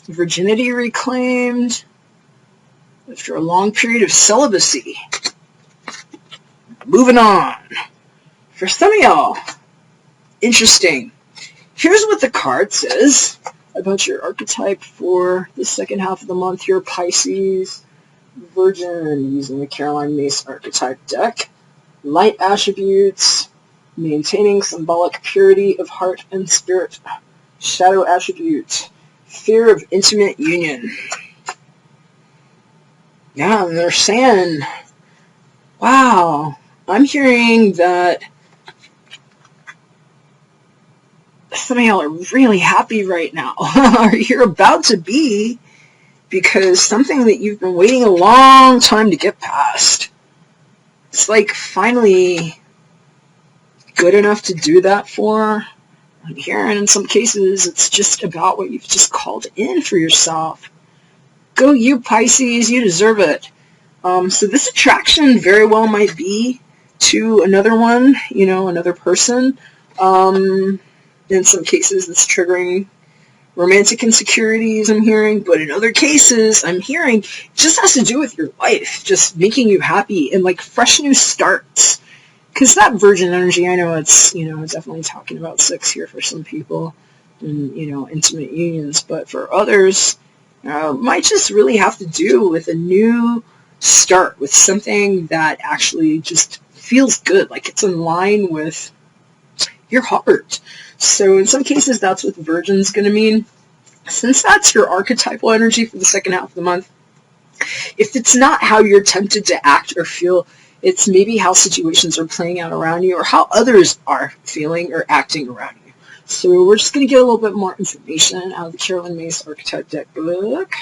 virginity reclaimed after a long period of celibacy. Moving on. For some of y'all, interesting. Here's what the card says about your archetype for the second half of the month here, Pisces, Virgin, using the Caroline Myss archetype deck. Light attributes, maintaining symbolic purity of heart and spirit. Shadow attribute, fear of intimate union. Yeah, and they're saying, wow, I'm hearing that some of y'all are really happy right now, or you're about to be, because something that you've been waiting a long time to get past, it's like finally good enough to do that for. I'm hearing in some cases it's just about what you've just called in for yourself. Go you, Pisces, you deserve it. So this attraction very well might be to another one, another person. In some cases, it's triggering romantic insecurities, I'm hearing. But in other cases, I'm hearing it just has to do with your life, just making you happy and like fresh new starts. Because that virgin energy, I know it's, definitely talking about sex here for some people and, intimate unions. But for others, might just really have to do with a new start, with something that actually just feels good, like it's in line with your heart. So in some cases, that's what the Virgin's going to mean. Since that's your archetypal energy for the second half of the month, if it's not how you're tempted to act or feel, it's maybe how situations are playing out around you or how others are feeling or acting around you. So we're just going to get a little bit more information out of the Caroline Myss Archetype deck book.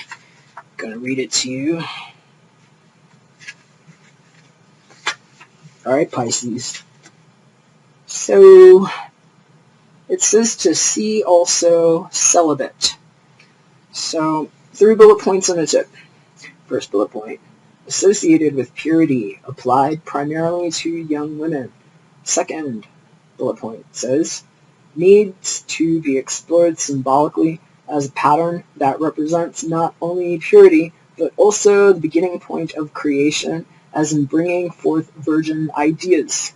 I'm going to read it to you. All right, Pisces. So it says to see also celibate. So 3 bullet points on a tip. First bullet point, associated with purity, applied primarily to young women. Second bullet point says, needs to be explored symbolically as a pattern that represents not only purity, but also the beginning point of creation, as in bringing forth virgin ideas.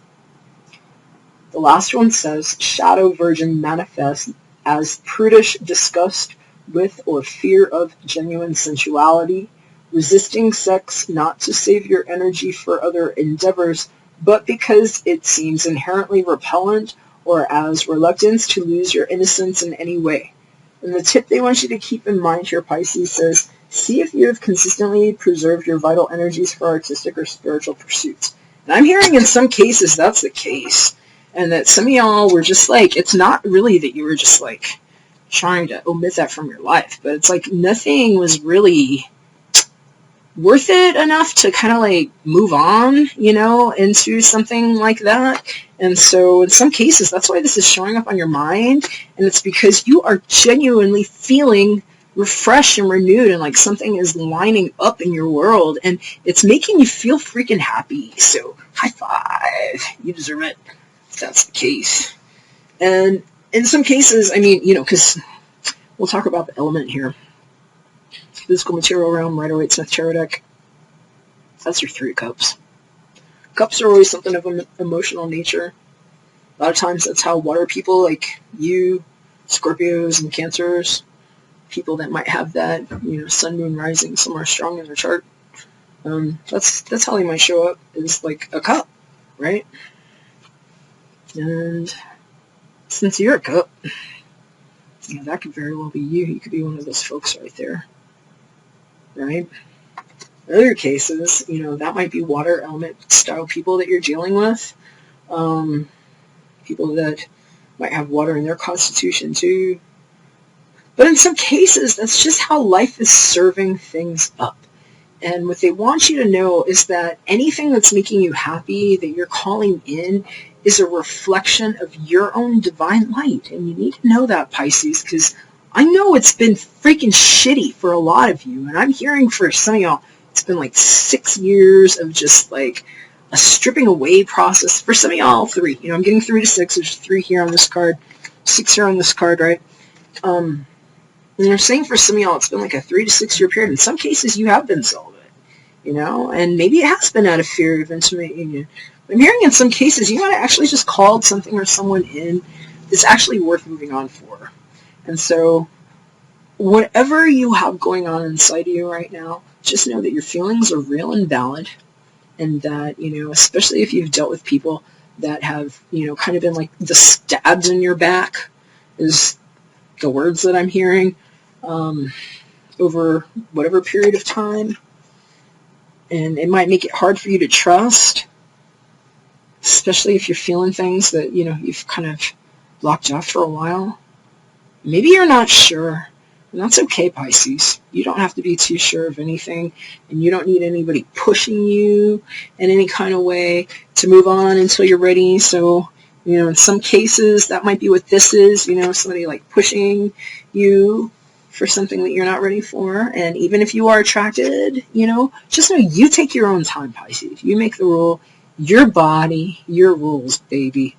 The last one says, shadow virgin manifests as prudish disgust with or fear of genuine sensuality, resisting sex not to save your energy for other endeavors, but because it seems inherently repellent or as reluctance to lose your innocence in any way. And the tip they want you to keep in mind here, Pisces, says, see if you have consistently preserved your vital energies for artistic or spiritual pursuits. And I'm hearing in some cases that's the case. And that some of y'all were just like, it's not really that you were just like trying to omit that from your life, but it's like nothing was really worth it enough to kind of like move on, into something like that. And so in some cases, that's why this is showing up on your mind. And it's because you are genuinely feeling refreshed and renewed and like something is lining up in your world and it's making you feel freaking happy. So high five. You deserve it. That's the case. And in some cases, because we'll talk about the element here. Physical material realm, Rider-Waite-Smith tarot deck. That's your 3 of Cups. Cups are always something of an emotional nature. A lot of times that's how water people like you, Scorpios and Cancers, people that might have that, sun, moon, rising somewhere strong in their chart. That's how they might show up, is like a cup, right? And since you're a cup, that could very well be you. You could be one of those folks right there, right? In other cases, that might be water element style people that you're dealing with. People that might have water in their constitution too. But in some cases, that's just how life is serving things up. And what they want you to know is that anything that's making you happy, that you're calling in, is a reflection of your own divine light. And you need to know that, Pisces, because I know it's been freaking shitty for a lot of you. And I'm hearing for some of y'all, it's been like 6 years of just like a stripping away process. For some of y'all, 3. I'm getting 3 to 6. There's 3 here on this card, 6 here on this card, right? And they're saying for some of y'all, it's been like a 3 to 6 year period. In some cases, you have been celibate, and maybe it has been out of fear of intimate union. But I'm hearing in some cases, you might have actually just called something or someone in that's actually worth moving on for. And so whatever you have going on inside of you right now, just know that your feelings are real and valid. And that, especially if you've dealt with people that have, kind of been like the stabs in your back is the words that I'm hearing over whatever period of time. And it might make it hard for you to trust, especially if you're feeling things that, you've kind of blocked off for a while. Maybe you're not sure. And that's okay, Pisces. You don't have to be too sure of anything, and you don't need anybody pushing you in any kind of way to move on until you're ready. So, in some cases, that might be what this is, somebody like pushing you for something that you're not ready for. And even if you are attracted, just know you take your own time, Pisces. You make the rule. Your body, your rules, baby.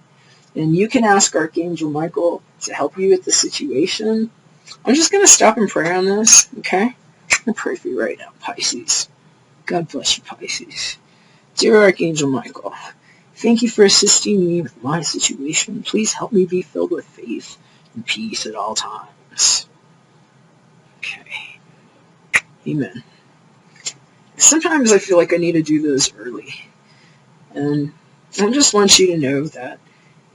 And you can ask Archangel Michael to help you with the situation. I'm just going to stop and pray on this, okay? I'm pray for you right now, Pisces. God bless you, Pisces. Dear Archangel Michael, thank you for assisting me with my situation. Please help me be filled with faith and peace at all times. Okay. Amen. Sometimes I feel like I need to do those early. And I just want you to know that,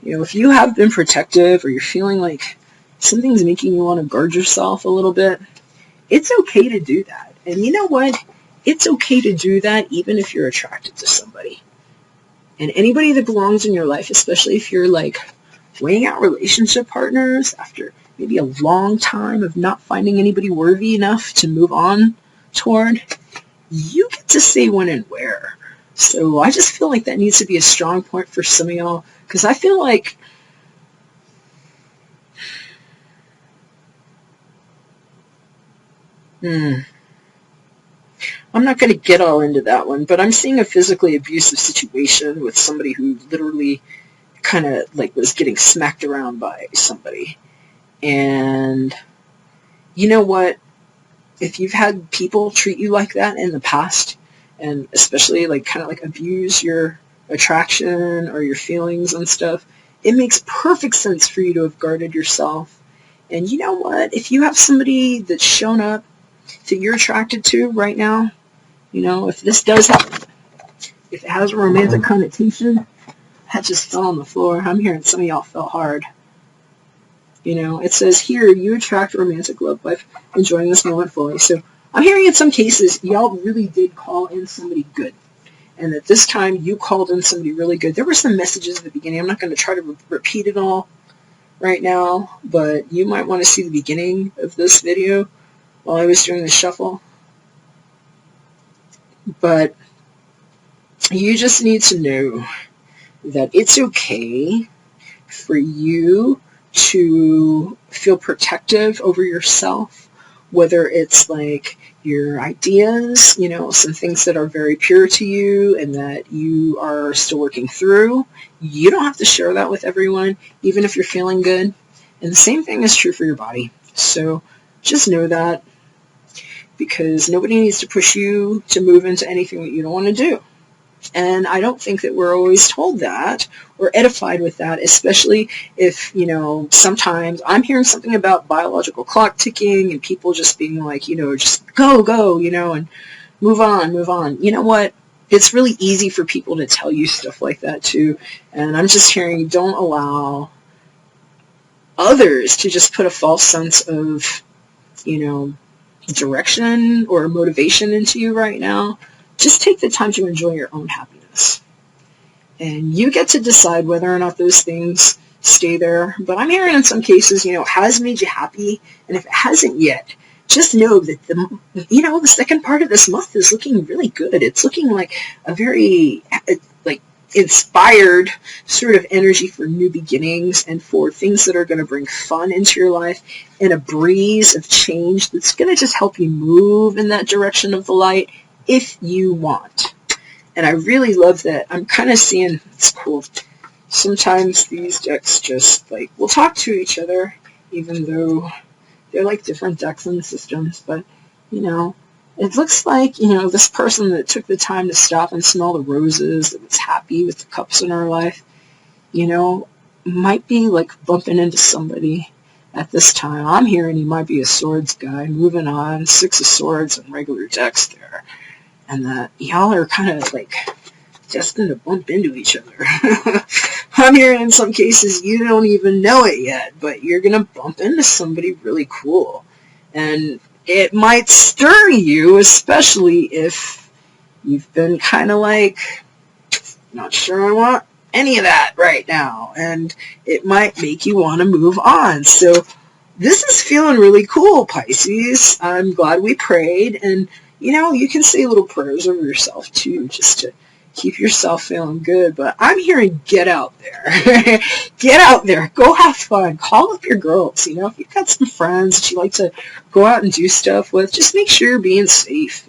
if you have been protective or you're feeling like something's making you want to guard yourself a little bit, it's okay to do that. And you know what? It's okay to do that even if you're attracted to somebody. And anybody that belongs in your life, especially if you're like weighing out relationship partners after maybe a long time of not finding anybody worthy enough to move on toward, you get to say when and where. So I just feel like that needs to be a strong point for some of y'all, because I feel like I'm not going to get all into that one, but I'm seeing a physically abusive situation with somebody who literally kind of like was getting smacked around by somebody. And you know what? If you've had people treat you like that in the past, and especially like kind of like abuse your attraction or your feelings and stuff, it makes perfect sense for you to have guarded yourself. And you know what? If you have somebody that's shown up that you're attracted to right now, if this does happen, if it has a romantic connotation, that just fell on the floor. I'm hearing some of y'all fell hard. It says here, you attract romantic love by enjoying this moment fully. So I'm hearing in some cases, y'all really did call in somebody good. And that this time you called in somebody really good. There were some messages at the beginning. I'm not going to try to repeat it all right now, but you might want to see the beginning of this video while I was doing the shuffle. But you just need to know that it's okay for you to feel protective over yourself, whether it's like your ideas, some things that are very pure to you and that you are still working through. You don't have to share that with everyone, even if you're feeling good. And the same thing is true for your body. So just know that, because nobody needs to push you to move into anything that you don't want to do. And I don't think that we're always told that or edified with that, especially if, sometimes I'm hearing something about biological clock ticking and people just being like, just go, and move on. You know what? It's really easy for people to tell you stuff like that too. And I'm just hearing, don't allow others to just put a false sense of, direction or motivation into you right now, just take the time to enjoy your own happiness. And you get to decide whether or not those things stay there. But I'm hearing in some cases, it has made you happy. And if it hasn't yet, just know that the second part of this month is looking really good. It's looking like a very inspired sort of energy for new beginnings and for things that are going to bring fun into your life and a breeze of change that's going to just help you move in that direction of the light if you want. And I really love that. I'm kind of seeing, it's cool. Sometimes these decks just will talk to each other, even though they're like different decks and systems. But, it looks like, this person that took the time to stop and smell the roses, that was happy with the cups in her life, might be bumping into somebody at this time. I'm hearing he might be a swords guy. Moving on, 6 of Swords and regular decks there. And that y'all are kind of destined to bump into each other. I'm hearing in some cases you don't even know it yet, but you're going to bump into somebody really cool. And it might stir you, especially if you've been kind of not sure I want any of that right now. And it might make you want to move on. So this is feeling really cool, Pisces. I'm glad we prayed. And, you can say little prayers over yourself, too, just to keep yourself feeling good. But I'm hearing get out there. Get out there. Go have fun. Call up your girls. If you've got some friends that you like to go out and do stuff with, just make sure you're being safe.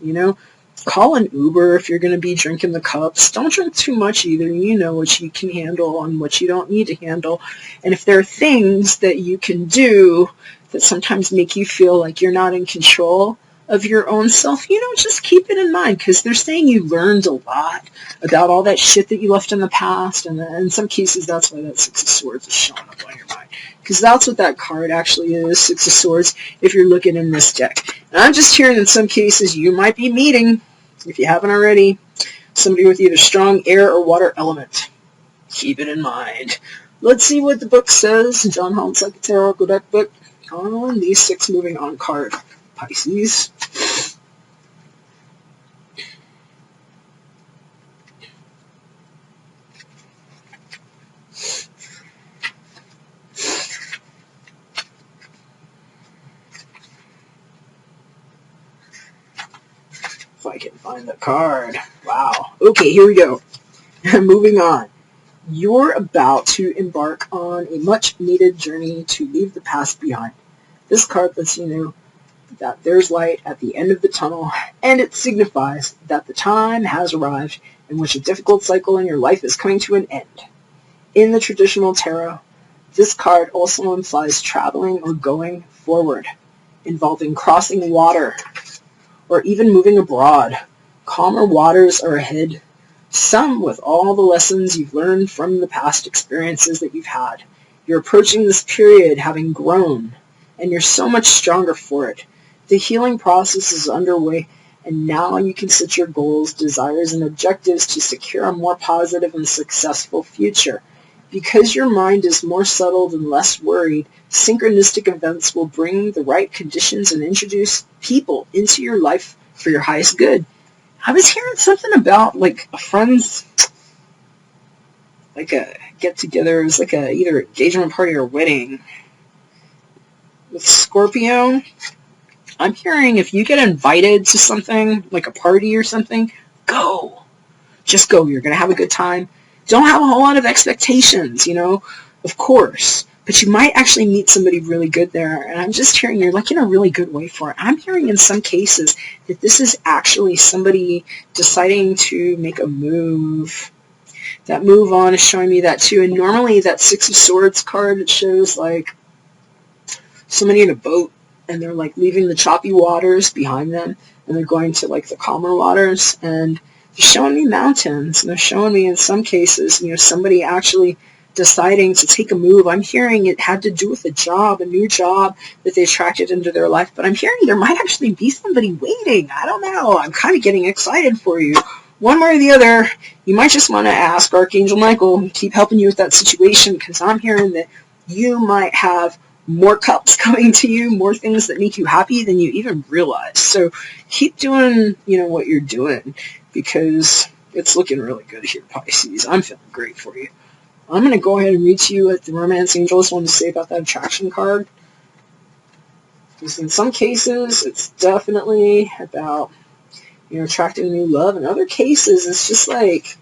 Call an Uber if you're going to be drinking the cups. Don't drink too much either. You know what you can handle and what you don't need to handle. And if there are things that you can do that sometimes make you feel like you're not in control of your own self, just keep it in mind, because they're saying you learned a lot about all that shit that you left in the past, and in some cases that's why that 6 of Swords is showing up on your mind, because that's what that card actually is, 6 of Swords, if you're looking in this deck. And I'm just hearing in some cases you might be meeting, if you haven't already, somebody with either strong air or water element. Keep it in mind. Let's see what the book says. John Holland's Like a Tarot deck book on the 6 moving on card. Pisces. If I can find the card. Wow. Okay, here we go. Moving on. You're about to embark on a much-needed journey to leave the past behind. This card lets you know that there's light at the end of the tunnel, and it signifies that the time has arrived in which a difficult cycle in your life is coming to an end. In the traditional tarot, this card also implies traveling or going forward, involving crossing water or even moving abroad. Calmer waters are ahead, some with all the lessons you've learned from the past experiences that you've had. You're approaching this period having grown, and you're so much stronger for it. The healing process is underway, and now you can set your goals, desires, and objectives to secure a more positive and successful future. Because your mind is more settled and less worried, synchronistic events will bring the right conditions and introduce people into your life for your highest good. I was hearing something about a friend's, a get-together. It was either engagement party or wedding with Scorpio. I'm hearing if you get invited to something, like a party or something, go. Just go. You're going to have a good time. Don't have a whole lot of expectations, of course. But you might actually meet somebody really good there. And I'm just hearing you're in a really good way for it. I'm hearing in some cases that this is actually somebody deciding to make a move. That move on is showing me that too. And normally that 6 of Swords card, it shows somebody in a boat, and they're leaving the choppy waters behind them, and they're going to the calmer waters, and they're showing me mountains, and they're showing me in some cases, somebody actually deciding to take a move. I'm hearing it had to do with a new job that they attracted into their life, but I'm hearing there might actually be somebody waiting. I don't know. I'm kind of getting excited for you. One way or the other, you might just want to ask Archangel Michael, keep helping you with that situation, because I'm hearing that you might have more cups coming to you, more things that make you happy than you even realize. So keep doing, what you're doing, because it's looking really good here, Pisces. I'm feeling great for you. I'm going to go ahead and read to you what the Romance Angels want to say about that attraction card. Because in some cases, it's definitely about, attracting new love. In other cases, it's just like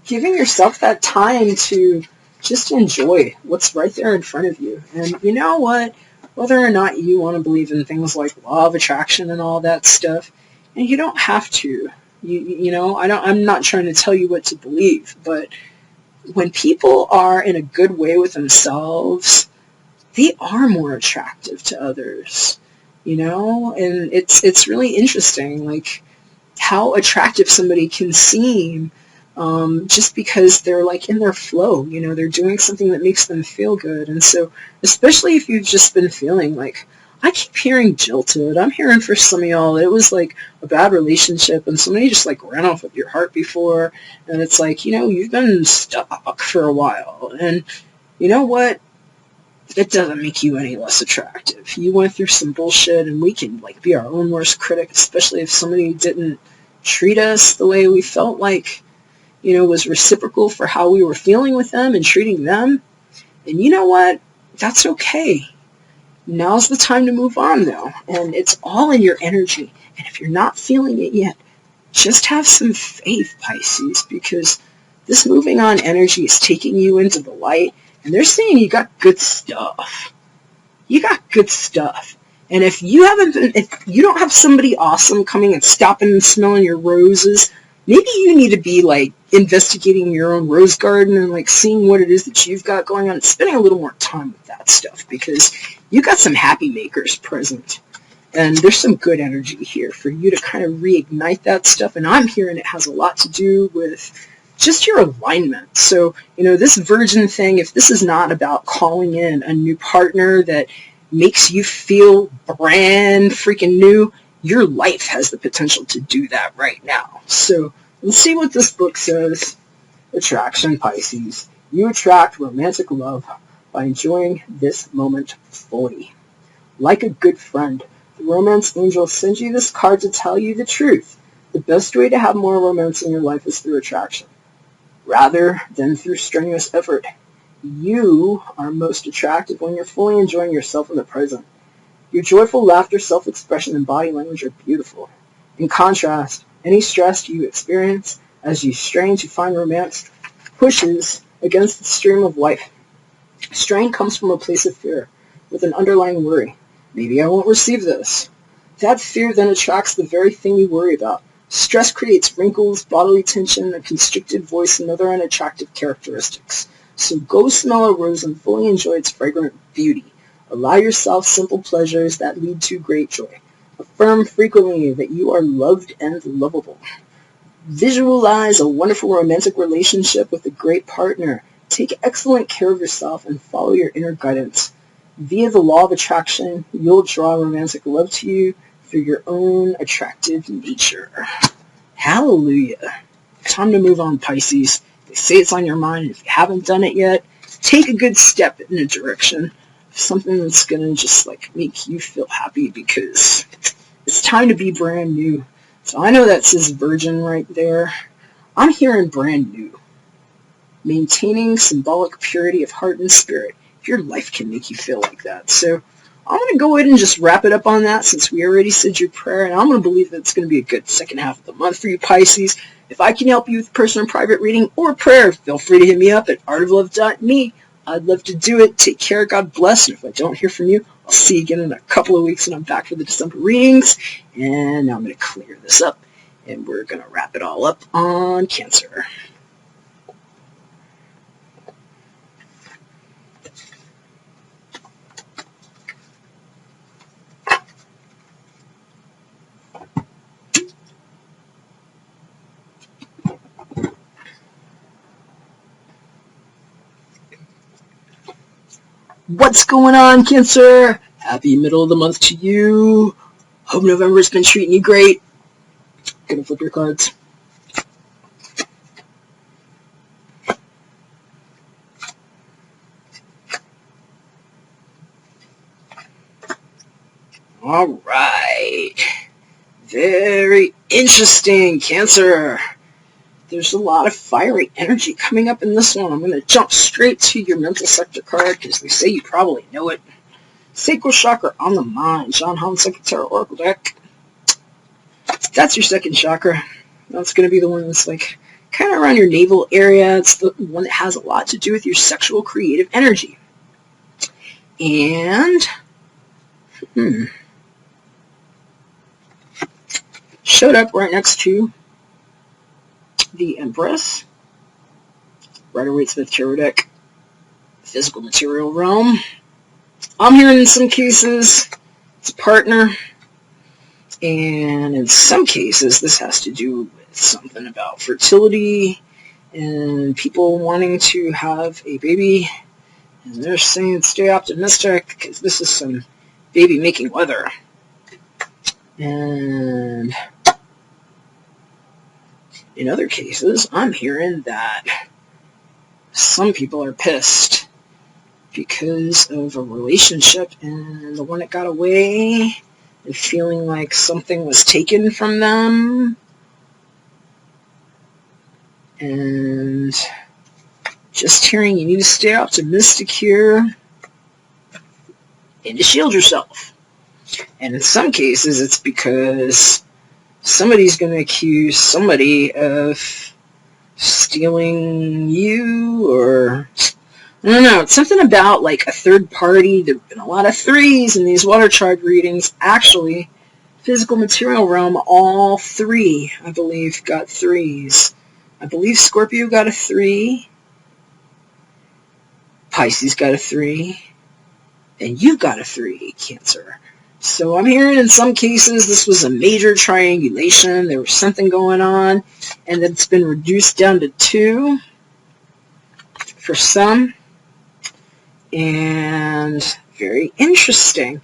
giving yourself that time to just enjoy what's right there in front of you. And you know what? Whether or not you want to believe in things like law of attraction and all that stuff, and you don't have to. I'm not trying to tell you what to believe, but when people are in a good way with themselves, they are more attractive to others, and it's really interesting, like how attractive somebody can seem just because they're like in their flow, they're doing something that makes them feel good. And so, especially if you've just been feeling like, I keep hearing jilted. I'm hearing for some of y'all it was like a bad relationship and somebody just like ran off with your heart before, and it's like, you've been stuck for a while, and you know what? It doesn't make you any less attractive. You went through some bullshit, and we can like be our own worst critic, especially if somebody didn't treat us the way we felt like, was reciprocal for how we were feeling with them and treating them. And you know what? That's okay. Now's the time to move on, though. And it's all in your energy. And if you're not feeling it yet, just have some faith, Pisces, because this moving on energy is taking you into the light. And they're saying you got good stuff. You got good stuff. And if you don't have somebody awesome coming and stopping and smelling your roses, maybe you need to be like investigating your own rose garden and like seeing what it is that you've got going on and spending a little more time with that stuff, because you got some happy makers present. And there's some good energy here for you to kind of reignite that stuff. And I'm hearing it has a lot to do with just your alignment. So, this virgin thing, if this is not about calling in a new partner that makes you feel brand freaking new, your life has the potential to do that right now. So let's see what this book says. Attraction, Pisces. You attract romantic love by enjoying this moment fully. Like a good friend, the romance angel sends you this card to tell you the truth. The best way to have more romance in your life is through attraction, rather than through strenuous effort. You are most attractive when you're fully enjoying yourself in the present. Your joyful laughter, self-expression, and body language are beautiful. In contrast, any stress you experience as you strain to find romance pushes against the stream of life. Strain comes from a place of fear, with an underlying worry. Maybe I won't receive this. That fear then attracts the very thing you worry about. Stress creates wrinkles, bodily tension, a constricted voice, and other unattractive characteristics. So go smell a rose and fully enjoy its fragrant beauty. Allow yourself simple pleasures that lead to great joy. Affirm frequently that you are loved and lovable. Visualize a wonderful romantic relationship with a great partner. Take excellent care of yourself and follow your inner guidance. Via the law of attraction, you'll draw romantic love to you through your own attractive nature. Hallelujah. Time to move on, Pisces. They say it's on your mind. If you haven't done it yet, take a good step in a direction of something that's going to just like make you feel happy, because it's time to be brand new. So I know that says virgin right there. I'm hearing brand new. Maintaining symbolic purity of heart and spirit. Your life can make you feel like that. So I'm going to go ahead and just wrap it up on that, since we already said your prayer, and I'm going to believe that it's going to be a good second half of the month for you, Pisces. If I can help you with personal private reading or prayer, feel free to hit me up at artoflove.me. I'd love to do it. Take care. God bless. And if I don't hear from you, I'll see you again in a couple of weeks when I'm back for the December readings. And now I'm going to clear this up, and we're going to wrap it all up on Cancer. What's going on, Cancer? Happy middle of the month to you. Hope November's been treating you great. Gonna flip your cards. All right. Very interesting, Cancer. There's a lot of fiery energy coming up in this one. I'm going to jump straight to your mental sector card because they say you probably know it. Sacral chakra on the mind. John Hahn Second Tarot Oracle deck. That's your second chakra. That's going to be the one that's like kind of around your navel area. It's the one that has a lot to do with your sexual creative energy. And, showed up right next to the Empress. Rider-Waite-Smith Tarot deck. Physical material realm. I'm hearing in some cases it's a partner. And in some cases this has to do with something about fertility and people wanting to have a baby. And they're saying stay optimistic because this is some baby-making weather. And in other cases, I'm hearing that some people are pissed because of a relationship and the one that got away and feeling like something was taken from them. And just hearing you need to stay optimistic here and to shield yourself. And in some cases, it's because somebody's going to accuse somebody of stealing you, or I don't know. It's something about like a third party. There have been a lot of threes in these water chart readings. Actually, physical material realm, all three, I believe, got threes. I believe Scorpio got a 3. Pisces got a 3. And you've got a 3, Cancer. So I'm hearing in some cases this was a major triangulation. There was something going on. And it's been reduced down to 2 for some. And very interesting.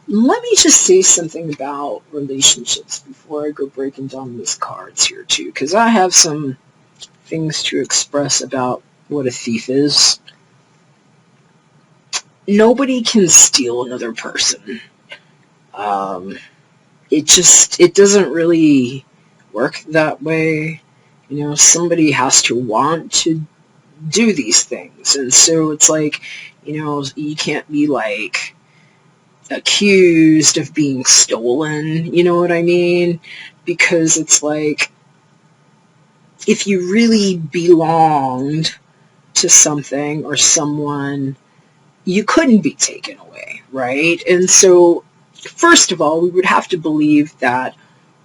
Let me just say something about relationships before I go breaking down these cards here too. Because I have some things to express about what a thief is. Nobody can steal another person. It doesn't really work that way. You know, somebody has to want to do these things. And so it's like, you know, you can't be like accused of being stolen, you know what I mean? Because it's like, if you really belonged to something or someone, you couldn't be taken away, right? And so, first of all, we would have to believe that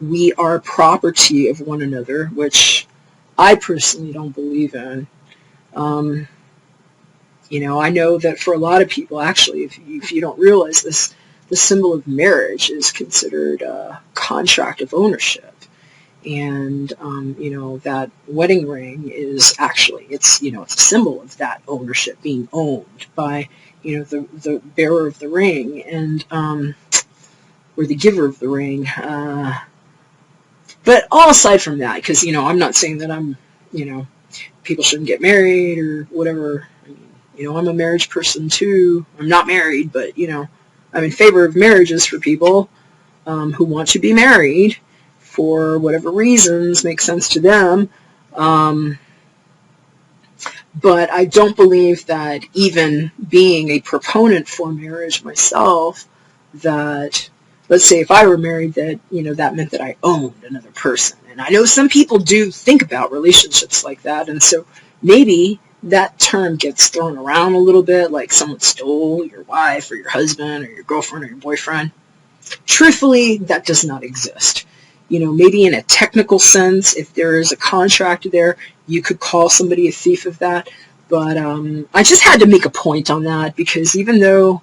we are property of one another, which I personally don't believe in. You know, I know that for a lot of people, actually, if you don't realize this, the symbol of marriage is considered a contract of ownership. And, you know, that wedding ring is actually, it's a symbol of that ownership, being owned by, you know, the bearer of the ring, and, or the giver of the ring. But all aside from that, because, you know, I'm not saying that people shouldn't get married or whatever. I mean, you know, I'm a marriage person too. I'm not married, but, you know, I'm in favor of marriages for people who want to be married for whatever reasons make sense to them. But I don't believe that, even being a proponent for marriage myself, that, let's say if I were married, that, you know, that meant that I owned another person. And I know some people do think about relationships like that, and so maybe that term gets thrown around a little bit, like someone stole your wife or your husband or your girlfriend or your boyfriend. Truthfully, that does not exist. You know, maybe in a technical sense, if there is a contract there, you could call somebody a thief of that. But I just had to make a point on that, because even though,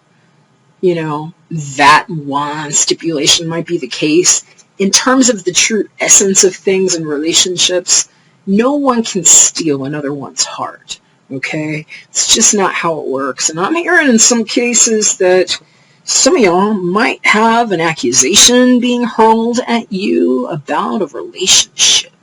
you know, that one stipulation might be the case, in terms of the true essence of things in relationships, no one can steal another one's heart, okay? It's just not how it works. And I'm hearing in some cases that some of y'all might have an accusation being hurled at you about a relationship.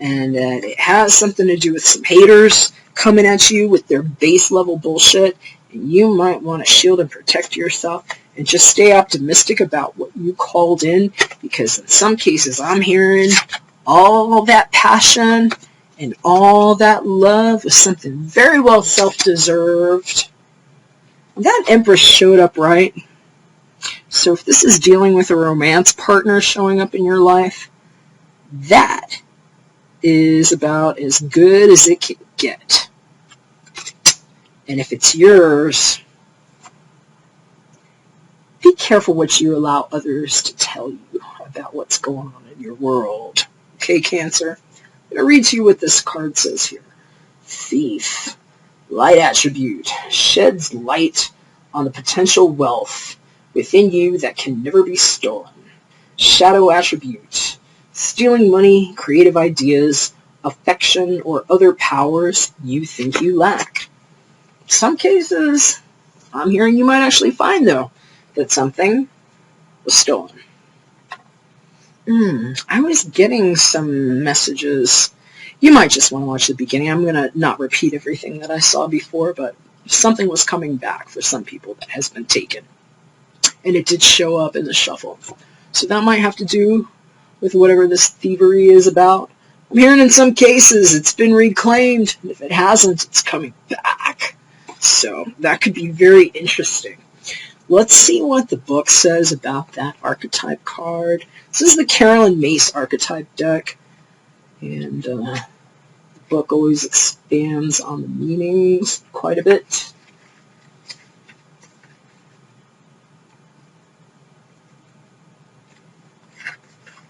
And it has something to do with some haters coming at you with their base level bullshit. And you might want to shield and protect yourself and just stay optimistic about what you called in, because in some cases I'm hearing all that passion and all that love was something very well self-deserved. That Empress showed up right. So if this is dealing with a romance partner showing up in your life, that is about as good as it can get. And if it's yours, be careful what you allow others to tell you about what's going on in your world. Okay, Cancer? I'm going to read to you what this card says here. Thief. Light attribute. Sheds light on the potential wealth within you that can never be stolen. Shadow attribute. Stealing money, creative ideas, affection, or other powers you think you lack. In some cases, I'm hearing you might actually find, though, that something was stolen. I was getting some messages. You might just want to watch the beginning. I'm going to not repeat everything that I saw before, but something was coming back for some people that has been taken. And it did show up in the shuffle. So that might have to do with whatever this thievery is about. I'm hearing in some cases it's been reclaimed, and if it hasn't, it's coming back. So that could be very interesting. Let's see what the book says about that archetype card. This is the Carolyn Mace archetype deck, and the book always expands on the meanings quite a bit.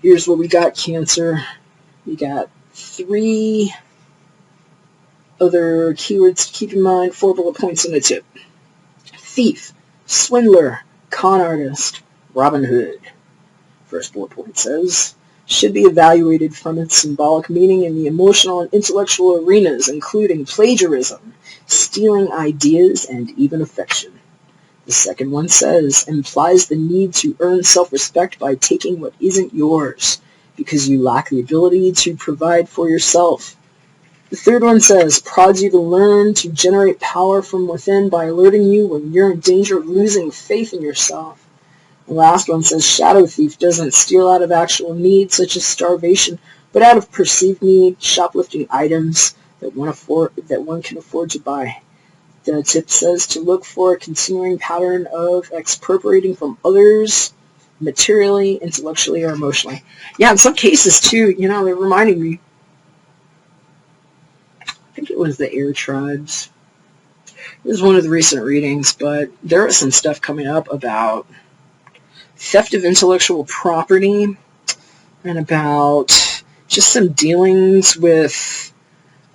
Here's what we got, Cancer. We got 3 other keywords to keep in mind, 4 bullet points and a tip. Thief, swindler, con artist, Robin Hood. First bullet point says, should be evaluated from its symbolic meaning in the emotional and intellectual arenas, including plagiarism, stealing ideas, and even affection. The second one says, implies the need to earn self-respect by taking what isn't yours, because you lack the ability to provide for yourself. The third one says, prods you to learn to generate power from within by alerting you when you're in danger of losing faith in yourself. The last one says, shadow thief doesn't steal out of actual need, such as starvation, but out of perceived need, shoplifting items that one can afford to buy. The tip says to look for a continuing pattern of expropriating from others, materially, intellectually, or emotionally. Yeah, in some cases, too, they're reminding me, I think it was the air tribes. It was one of the recent readings, but there is some stuff coming up about theft of intellectual property and about just some dealings with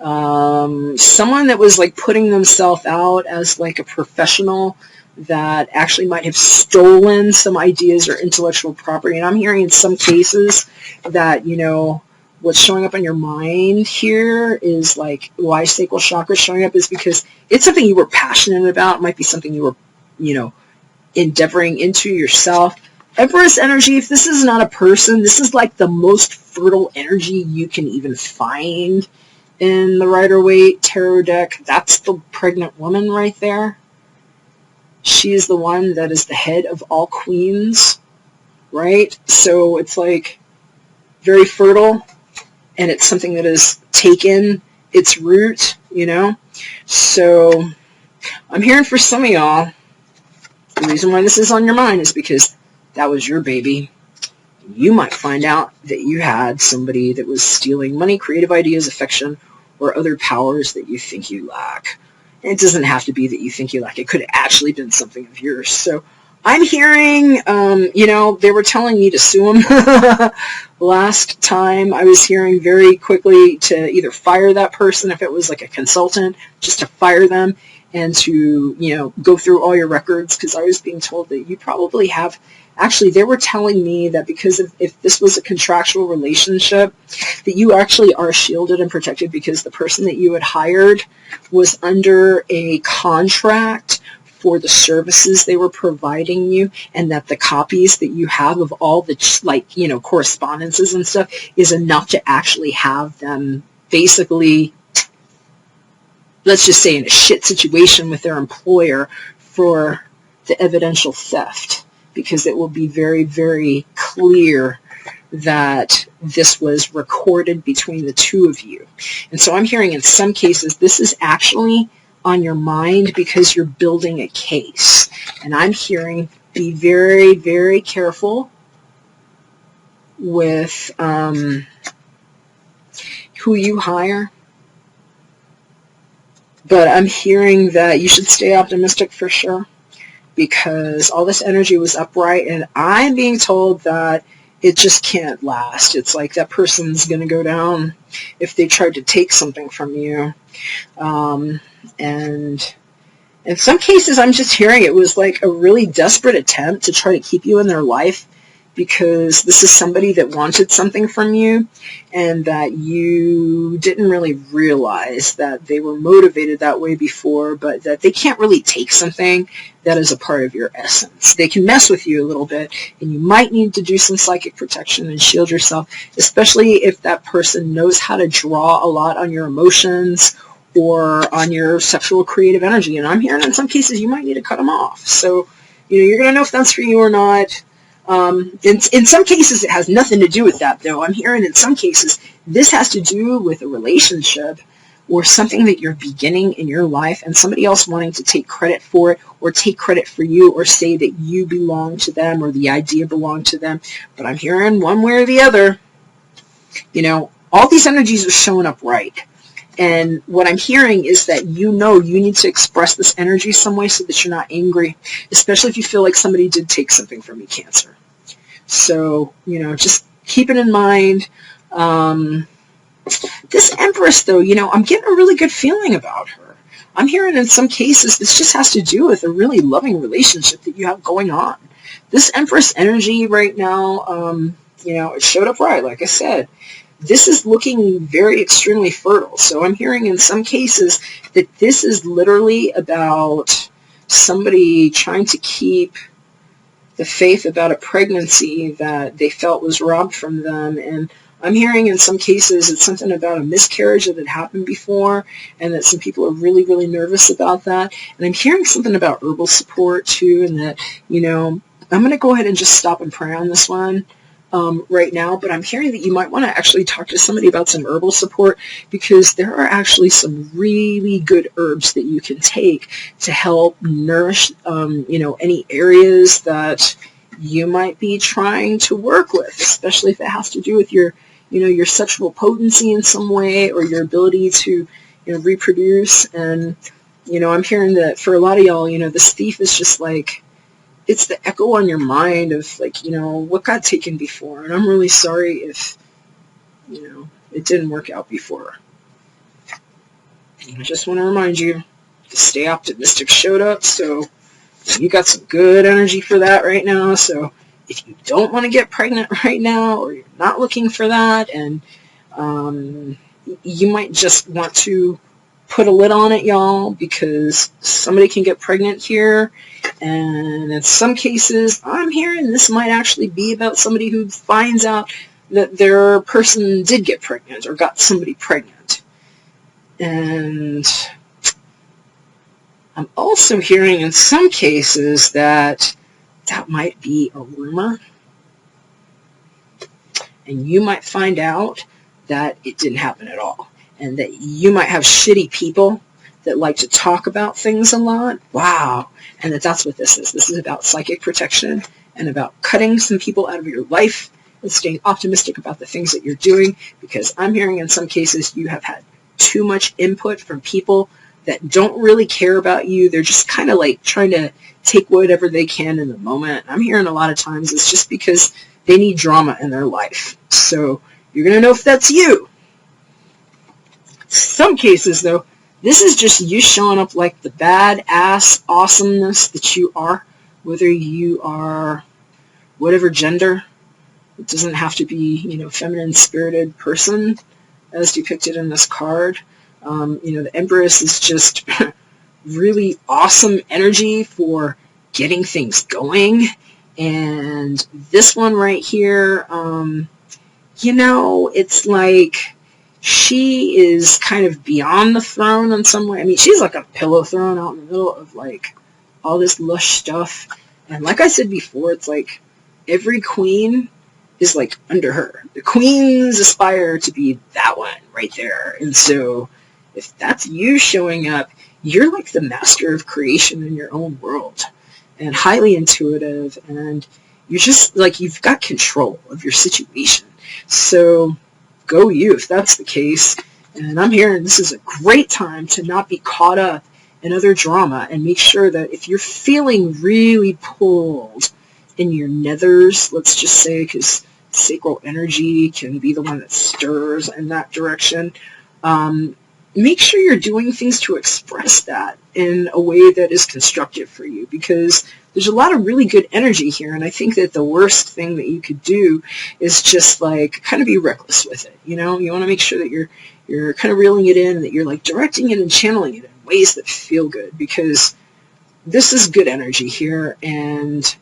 someone that was like putting themselves out as like a professional that actually might have stolen some ideas or intellectual property. And I'm hearing in some cases that, what's showing up on your mind here is like why sacral chakra is showing up is because it's something you were passionate about. It might be something you were, endeavoring into yourself. Empress energy, if this is not a person, this is like the most fertile energy you can even find in the Rider-Waite tarot deck. That's the pregnant woman right there. She is the one that is the head of all queens, right? So it's like very fertile, and it's something that has taken its root, So I'm hearing for some of y'all, the reason why this is on your mind is because that was your baby. You might find out that you had somebody that was stealing money, creative ideas, affection, or other powers that you think you lack. And it doesn't have to be that you think you lack. It could have actually been something of yours. So I'm hearing, they were telling me to sue them. Last time I was hearing very quickly to either fire that person if it was like a consultant, just to fire them, and to, go through all your records, because I was being told that you probably have. Actually, they were telling me that because if this was a contractual relationship, that you actually are shielded and protected because the person that you had hired was under a contract for the services they were providing you, and that the copies that you have of all the, correspondences and stuff is enough to actually have them basically, let's just say, in a shit situation with their employer for the evidential theft. because it will be very, very clear that this was recorded between the two of you. And so I'm hearing in some cases this is actually on your mind because you're building a case. And I'm hearing be very, very careful with who you hire. But I'm hearing that you should stay optimistic for sure, because all this energy was upright, and I'm being told that it just can't last. It's like that person's going to go down if they tried to take something from you. And in some cases, I'm just hearing it was like a really desperate attempt to try to keep you in their life, because this is somebody that wanted something from you and that you didn't really realize that they were motivated that way before, but that they can't really take something that is a part of your essence. They can mess with you a little bit, and you might need to do some psychic protection and shield yourself, especially if that person knows how to draw a lot on your emotions or on your sexual creative energy. And I'm hearing in some cases you might need to cut them off. So, you're going to know if that's for you or not. In some cases, it has nothing to do with that, though. I'm hearing in some cases, this has to do with a relationship or something that you're beginning in your life, and somebody else wanting to take credit for it, or take credit for you, or say that you belong to them, or the idea belonged to them. But I'm hearing one way or the other, all these energies are showing up right. And what I'm hearing is that you need to express this energy some way so that you're not angry, especially if you feel like somebody did take something from you, Cancer. So, just keep it in mind. This Empress, though, I'm getting a really good feeling about her. I'm hearing in some cases this just has to do with a really loving relationship that you have going on. This Empress energy right now, it showed up right, like I said. This is looking very extremely fertile. So I'm hearing in some cases that this is literally about somebody trying to keep the faith about a pregnancy that they felt was robbed from them. And I'm hearing in some cases it's something about a miscarriage that had happened before, and that some people are really, really nervous about that. And I'm hearing something about herbal support too, and that, I'm going to go ahead and just stop and pray on this one. Right now, but I'm hearing that you might want to actually talk to somebody about some herbal support, because there are actually some really good herbs that you can take to help nourish, any areas that you might be trying to work with, especially if it has to do with your sexual potency in some way, or your ability to, reproduce. And, I'm hearing that for a lot of y'all, this thief is just like, it's the echo on your mind of, like, what got taken before. And I'm really sorry if, it didn't work out before. And I just want to remind you to stay optimistic showed up. So you got some good energy for that right now. So if you don't want to get pregnant right now, or you're not looking for that, and you might just want to put a lid on it, y'all, because somebody can get pregnant here. And in some cases, I'm hearing this might actually be about somebody who finds out that their person did get pregnant or got somebody pregnant. And I'm also hearing in some cases that might be a rumor. And you might find out that it didn't happen at all. And that you might have shitty people that like to talk about things a lot. Wow. And that's what this is. This is about psychic protection and about cutting some people out of your life and staying optimistic about the things that you're doing, because I'm hearing in some cases you have had too much input from people that don't really care about you. They're just kind of like trying to take whatever they can in the moment. I'm hearing a lot of times it's just because they need drama in their life. So you're going to know if that's you. Some cases, though, this is just you showing up like the badass awesomeness that you are, whether you are whatever gender. It doesn't have to be, feminine spirited person as depicted in this card. The Empress is just really awesome energy for getting things going. And this one right here, it's like she is kind of beyond the throne in some way. I mean, she's like a pillow throne out in the middle of like all this lush stuff. And like I said before, it's like every queen is like under her. The queens aspire to be that one right there. And so if that's you showing up, you're like the master of creation in your own world and highly intuitive, and you're just like, you've got control of your situation. So go you if that's the case. And I'm hearing this is a great time to not be caught up in other drama, and make sure that if you're feeling really pulled in your nethers, let's just say, because sacral energy can be the one that stirs in that direction, make sure you're doing things to express that in a way that is constructive for you, because there's a lot of really good energy here, and I think that the worst thing that you could do is just like kind of be reckless with it. You know, you want to make sure that you're kind of reeling it in, that you're like directing it and channeling it in ways that feel good, because this is good energy here. And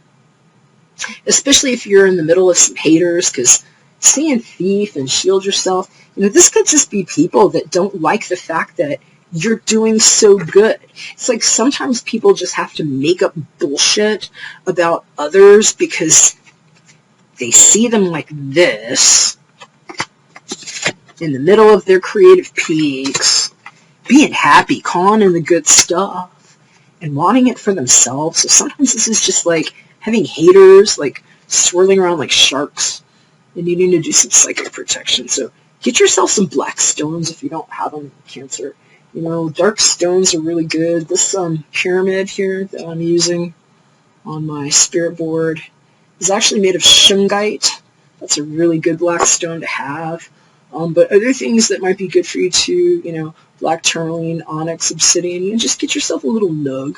especially if you're in the middle of some haters, because staying thief and shield yourself, you know, this could just be people that don't like the fact that you're doing so good. It's like sometimes people just have to make up bullshit about others because they see them like this in the middle of their creative peaks, being happy, calling in the good stuff, and wanting it for themselves. So sometimes this is just like having haters like swirling around like sharks and needing to do some psychic protection. So get yourself some black stones if you don't have them, Cancer. You know, dark stones are really good. This pyramid here that I'm using on my spirit board is actually made of shungite. That's a really good black stone to have. But other things that might be good for you too, you know, black tourmaline, onyx, obsidian, you can just get yourself a little nug,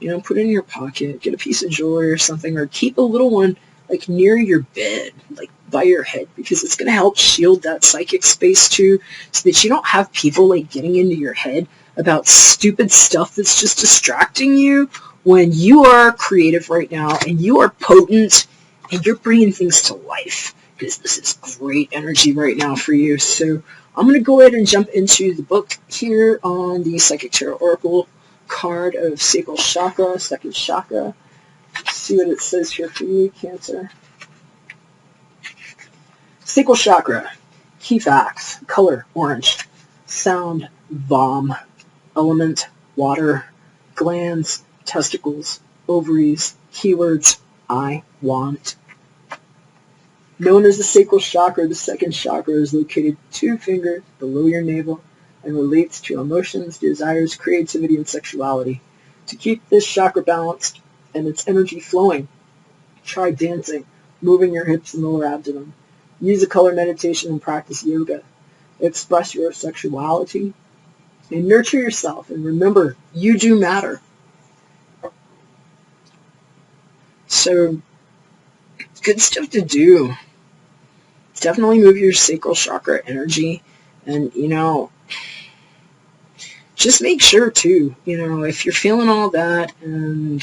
you know, put it in your pocket, get a piece of jewelry or something, or keep a little one like near your bed, like by your head, because it's going to help shield that psychic space too, so that you don't have people like getting into your head about stupid stuff that's just distracting you when you are creative right now and you are potent and you're bringing things to life, because this is great energy right now for you. So I'm going to go ahead and jump into the book here on the Psychic Tarot Oracle card of Sacral Chakra, second chakra. Let's see what it says here for you, Cancer. Sacral Chakra, key facts, color, orange, sound, vom, element, water, glands, testicles, ovaries, keywords, I want. Known as the sacral chakra, the second chakra is located 2 fingers below your navel and relates to emotions, desires, creativity, and sexuality. To keep this chakra balanced and its energy flowing, try dancing, moving your hips and lower abdomen. Use a color meditation and practice yoga. Express your sexuality and nurture yourself. And remember, you do matter. So, good stuff to do. Definitely move your sacral chakra energy. And, you know, just make sure, too, you know, if you're feeling all that and,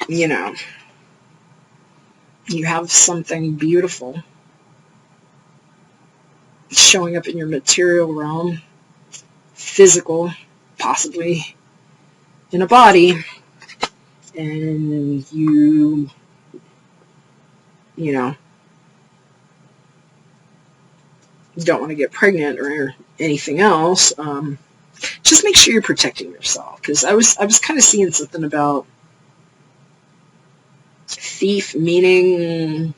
you know, you have something beautiful showing up in your material realm, physical, possibly in a body, and you know, don't want to get pregnant or anything else, just make sure you're protecting yourself. Because I was kind of seeing something about thief, meaning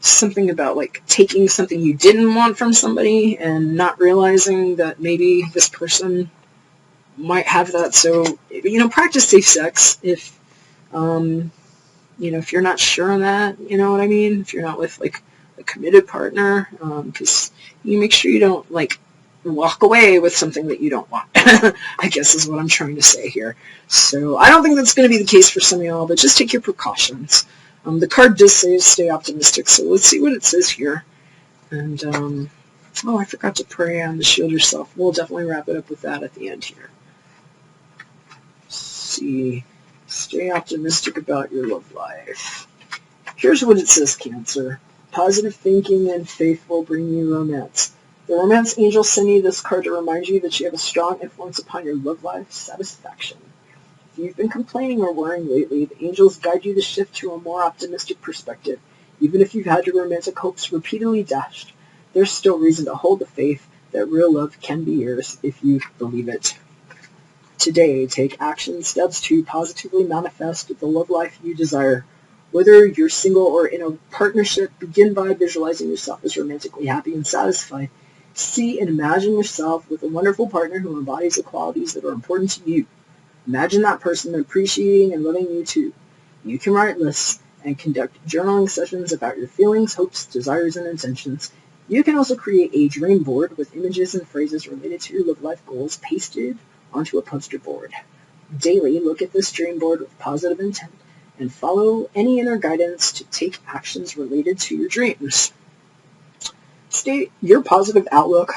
something about like taking something you didn't want from somebody and not realizing that maybe this person might have that. So, you know, practice safe sex if, you know, if you're not sure on that, you know what I mean? If you're not with like a committed partner, because you make sure you don't like walk away with something that you don't want, I guess is what I'm trying to say here. So I don't think that's going to be the case for some of y'all, but just take your precautions. The card does say stay optimistic, so let's see what it says here. And, oh, I forgot to pray on to shield yourself. We'll definitely wrap it up with that at the end here. Let's see. Stay optimistic about your love life. Here's what it says, Cancer. Positive thinking and faith will bring you romance. The romance angels send you this card to remind you that you have a strong influence upon your love life satisfaction. If you've been complaining or worrying lately, the angels guide you to shift to a more optimistic perspective. Even if you've had your romantic hopes repeatedly dashed, there's still reason to hold the faith that real love can be yours if you believe it. Today, take action steps to positively manifest the love life you desire. Whether you're single or in a partnership, begin by visualizing yourself as romantically happy and satisfied. See and imagine yourself with a wonderful partner who embodies the qualities that are important to you. Imagine that person appreciating and loving you too. You can write lists and conduct journaling sessions about your feelings, hopes, desires, and intentions. You can also create a dream board with images and phrases related to your love life goals pasted onto a poster board. Daily, look at this dream board with positive intent and follow any inner guidance to take actions related to your dreams. Your positive outlook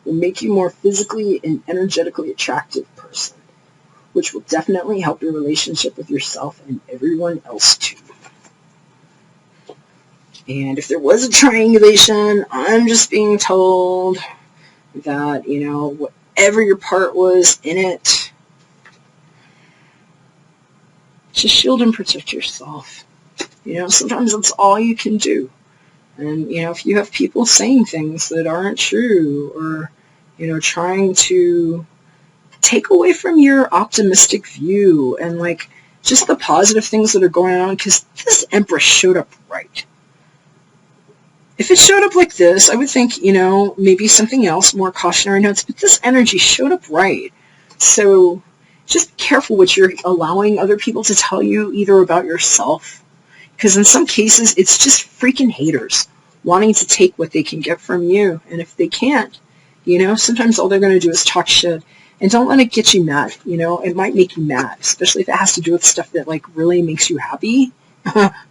will make you more physically and energetically attractive person, which will definitely help your relationship with yourself and everyone else too. And if there was a triangulation, I'm just being told that, whatever your part was in it, just shield and protect yourself. Sometimes that's all you can do. And, if you have people saying things that aren't true or, trying to take away from your optimistic view and, just the positive things that are going on, because this Empress showed up right. If it showed up like this, I would think, maybe something else, more cautionary notes, but this energy showed up right. So just be careful what you're allowing other people to tell you either about yourself, because in some cases, it's just freaking haters wanting to take what they can get from you. And if they can't, sometimes all they're going to do is talk shit. And don't let it get you mad. It might make you mad, especially if it has to do with stuff that, really makes you happy.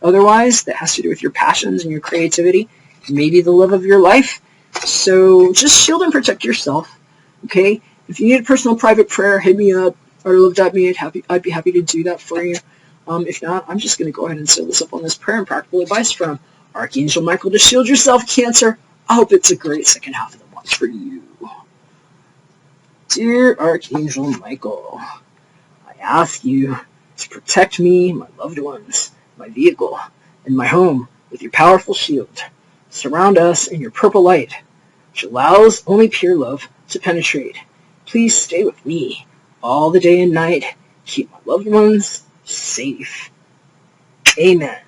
Otherwise, that has to do with your passions and your creativity, maybe the love of your life. So just shield and protect yourself, okay? If you need a personal private prayer, hit me up, artlove.me. I'd be happy to do that for you. If not, I'm just going to go ahead and seal this up on this prayer and practical advice from Archangel Michael to shield yourself, Cancer. I hope it's a great second half of the month for you. Dear Archangel Michael, I ask you to protect me, my loved ones, my vehicle, and my home with your powerful shield. Surround us in your purple light, which allows only pure love to penetrate. Please stay with me all the day and night. Keep my loved ones safe. Amen.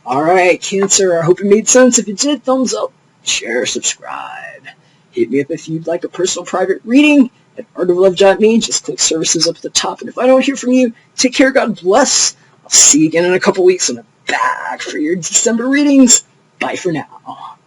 All right, Cancer, I hope it made sense. If it did, thumbs up, share, subscribe. Hit me up if you'd like a personal private reading at artoflove.me. Just click services up at the top. And if I don't hear from you, take care. God bless. I'll see you again in a couple weeks when I'm back for your December readings. Bye for now.